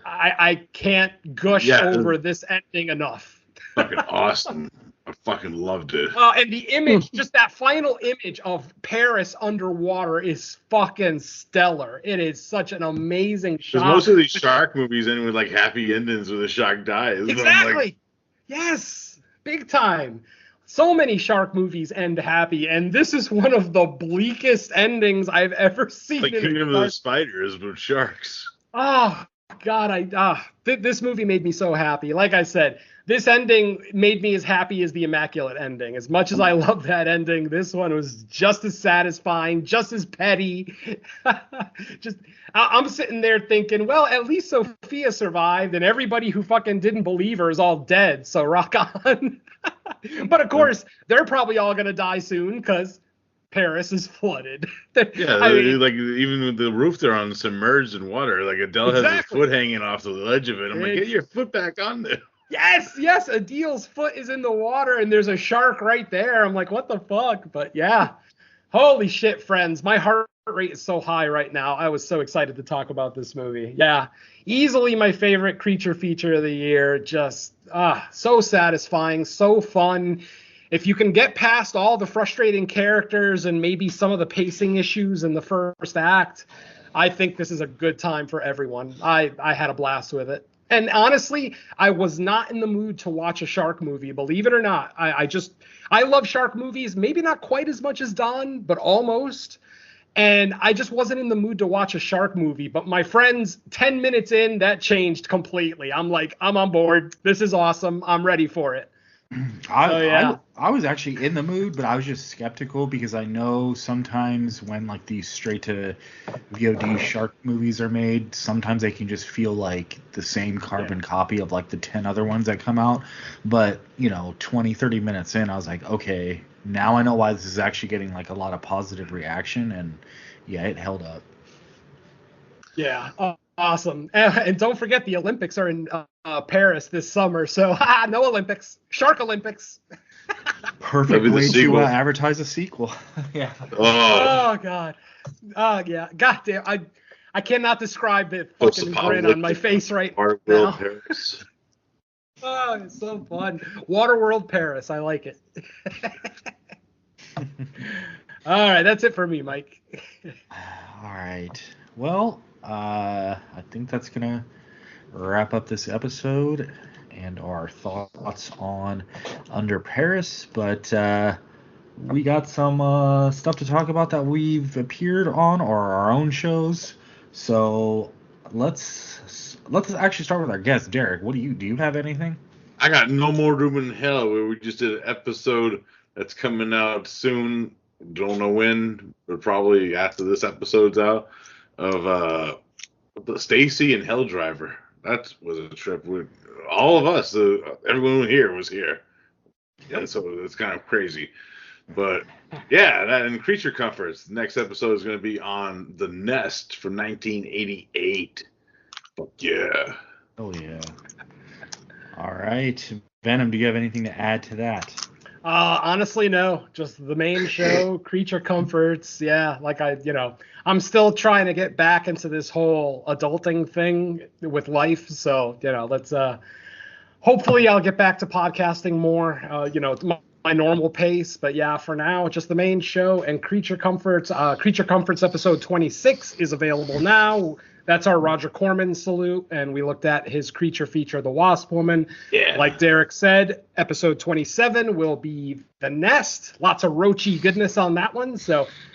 Speaker 5: I can't gush over this ending enough.
Speaker 7: Fucking awesome. I fucking loved it.
Speaker 5: And the image, just that final image of Paris underwater is fucking stellar. It is such an amazing shot.
Speaker 7: Because most of these shark movies end with like happy endings where the shark dies.
Speaker 5: Exactly.
Speaker 7: Like,
Speaker 5: yes. Big time. So many shark movies end happy, and this is one of the bleakest endings I've ever seen.
Speaker 7: Like Kingdom of the Spiders with sharks.
Speaker 5: Oh, God, this movie made me so happy. Like I said, this ending made me as happy as the Immaculate ending. As much as I love that ending, this one was just as satisfying, just as petty. just, I'm sitting there thinking, well, at least Sophia survived, and everybody who fucking didn't believe her is all dead. So rock on. But of course, they're probably all gonna die soon because Paris is flooded.
Speaker 7: Yeah,
Speaker 5: I mean,
Speaker 7: like even with the roof they're on submerged in water. Like Adele has his foot hanging off the ledge of it. I'm like, get your foot back on there.
Speaker 5: Yes, Adil's foot is in the water and there's a shark right there. I'm like, what the fuck? But yeah, holy shit, friends. My heart rate is so high right now. I was so excited to talk about this movie. Yeah, easily my favorite creature feature of the year. Just so satisfying, so fun. If you can get past all the frustrating characters and maybe some of the pacing issues in the first act, I think this is a good time for everyone. I had a blast with it. And honestly, I was not in the mood to watch a shark movie, believe it or not. I love shark movies, maybe not quite as much as Don, but almost. And I just wasn't in the mood to watch a shark movie. But my friends, 10 minutes in, that changed completely. I'm like, I'm on board. This is awesome. I'm ready for it.
Speaker 4: I was actually in the mood, but I was just skeptical because I know sometimes when like these straight to VOD shark movies are made, sometimes they can just feel like the same carbon copy of like the 10 other ones that come out. But 20-30 minutes in, I was like, okay, now I know why this is actually getting like a lot of positive reaction, and yeah, it held up.
Speaker 5: Yeah. Awesome. And don't forget the Olympics are in Paris this summer. So no Olympics, Shark Olympics.
Speaker 4: Perfect way to advertise a sequel. Yeah.
Speaker 5: Oh God. Oh yeah. God damn. I cannot describe the fucking grin on my face right now.
Speaker 7: Paris.
Speaker 5: Oh, it's so fun. Waterworld Paris. I like it. All right. That's it for me, Mike.
Speaker 4: All right. Well, I think that's going to wrap up this episode and our thoughts on Under Paris. But we got some stuff to talk about that we've appeared on or our own shows. So let's actually start with our guest, Derek. Do you have anything?
Speaker 7: I got No More Room in Hell, where we just did an episode that's coming out soon. Don't know when, but probably after this episode's out. Of Stacy and Hell Driver. That was a trip. All of us, everyone here was here. Yeah, so it's kind of crazy. But yeah, that and Creature Comforts. The next episode is going to be on The Nest from 1988. Fuck yeah.
Speaker 4: Oh yeah. All right, Venom. Do you have anything to add to that?
Speaker 5: Honestly, no. Just the main show, Creature Comforts. Yeah, like I'm still trying to get back into this whole adulting thing with life. So, let's hopefully I'll get back to podcasting more, my normal pace. But yeah, for now, just the main show and Creature Comforts. Creature Comforts episode 26 is available now. That's our Roger Corman salute, and we looked at his creature feature, The Wasp Woman.
Speaker 7: Yeah.
Speaker 5: Like Derek said, episode 27 will be The Nest. Lots of roachy goodness on that one.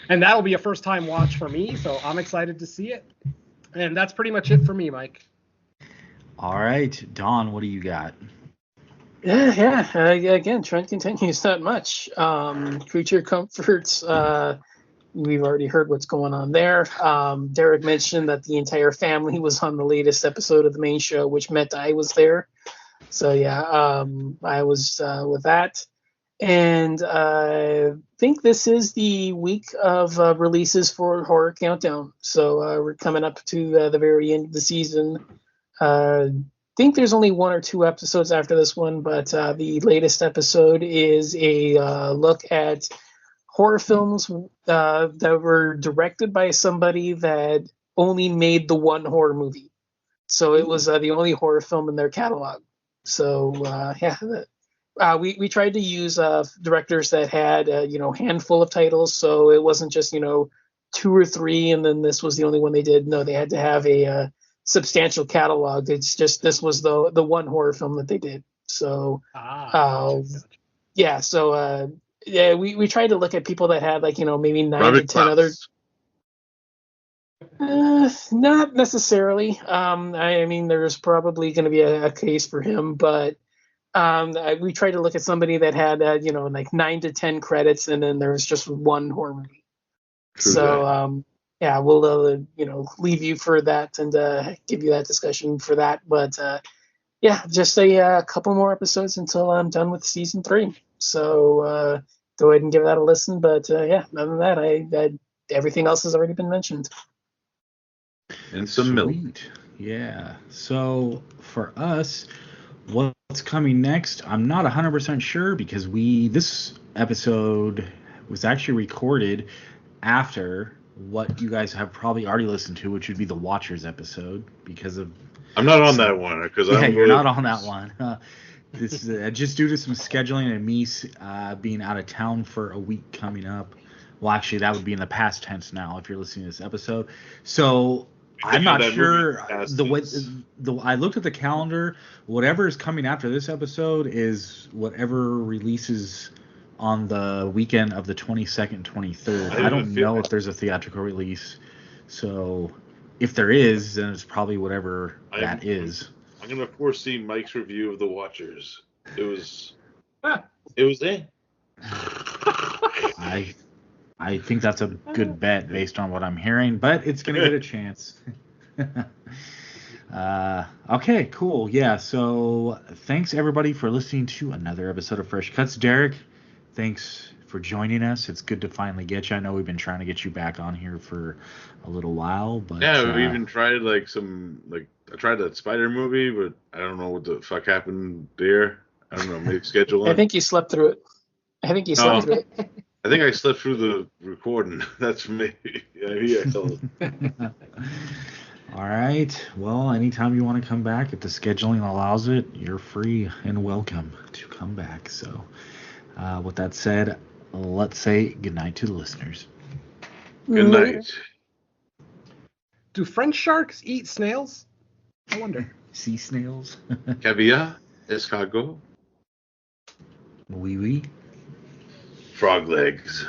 Speaker 5: And that'll be a first-time watch for me, so I'm excited to see it. And that's pretty much it for me, Mike.
Speaker 4: All right, Don, what do you got?
Speaker 6: Yeah. Again, trend continues, not much. Creature Comforts. We've already heard what's going on there. Derek mentioned that the entire family was on the latest episode of the main show, which meant I was there. So yeah, I was with that. And I think this is the week of releases for Horror Countdown. So we're coming up to the very end of the season. I think there's only one or two episodes after this one, but the latest episode is a look at horror films that were directed by somebody that only made the one horror movie. So it was the only horror film in their catalog. So we tried to use directors that had handful of titles, so it wasn't just 2 or 3 and then this was the only one they did. No, they had to have a substantial catalog. It's just this was the one horror film that they did. So we tried to look at people that had maybe 9 to 10 other. Not necessarily. I mean, there's probably going to be a case for him, but we tried to look at somebody that had, like 9 to 10 credits, and then there was just one horror movie.
Speaker 7: True
Speaker 6: So,
Speaker 7: that.
Speaker 6: yeah, we'll, leave you for that and give you that discussion for that. But yeah, just a couple more episodes until I'm done with season 3. So go ahead and give that a listen. But yeah, other than that, I everything else has already been mentioned.
Speaker 7: And some milk.
Speaker 4: Sweet. Yeah. So for us, what's coming next? I'm not 100% sure because this episode was actually recorded after what you guys have probably already listened to, which would be the Watchers episode because of.
Speaker 7: I'm not on that one because
Speaker 4: Yeah, you're not on that one. This is just due to some scheduling and me being out of town for a week coming up. Well, actually, that would be in the past tense now if you're listening to this episode. So I'm not sure. I looked at the calendar. Whatever is coming after this episode is whatever releases on the weekend of the 22nd, 23rd. I don't know if there's a theatrical release. So if there is, then it's probably whatever that is.
Speaker 7: I'm gonna foresee Mike's review of The Watchers. It was it.
Speaker 4: I think that's a good bet based on what I'm hearing, but it's gonna get a chance. Okay, cool. Yeah, so thanks everybody for listening to another episode of Fresh Cuts. Derek, thanks for joining us. It's good to finally get you. I know we've been trying to get you back on here for a little while, but
Speaker 7: yeah, we even tried I tried that spider movie, but I don't know what the fuck happened there. I don't know, maybe scheduling.
Speaker 6: I think you slept through it. I think
Speaker 7: I slept through the recording. That's me. Yeah,
Speaker 4: All right. Well, anytime you want to come back, if the scheduling allows it, you're free and welcome to come back. So, with that said, let's say goodnight to the listeners.
Speaker 7: Good night.
Speaker 5: Do French sharks eat snails? I wonder.
Speaker 4: Sea snails?
Speaker 7: Caviar? Escargot?
Speaker 4: Oui, oui.
Speaker 7: Frog legs.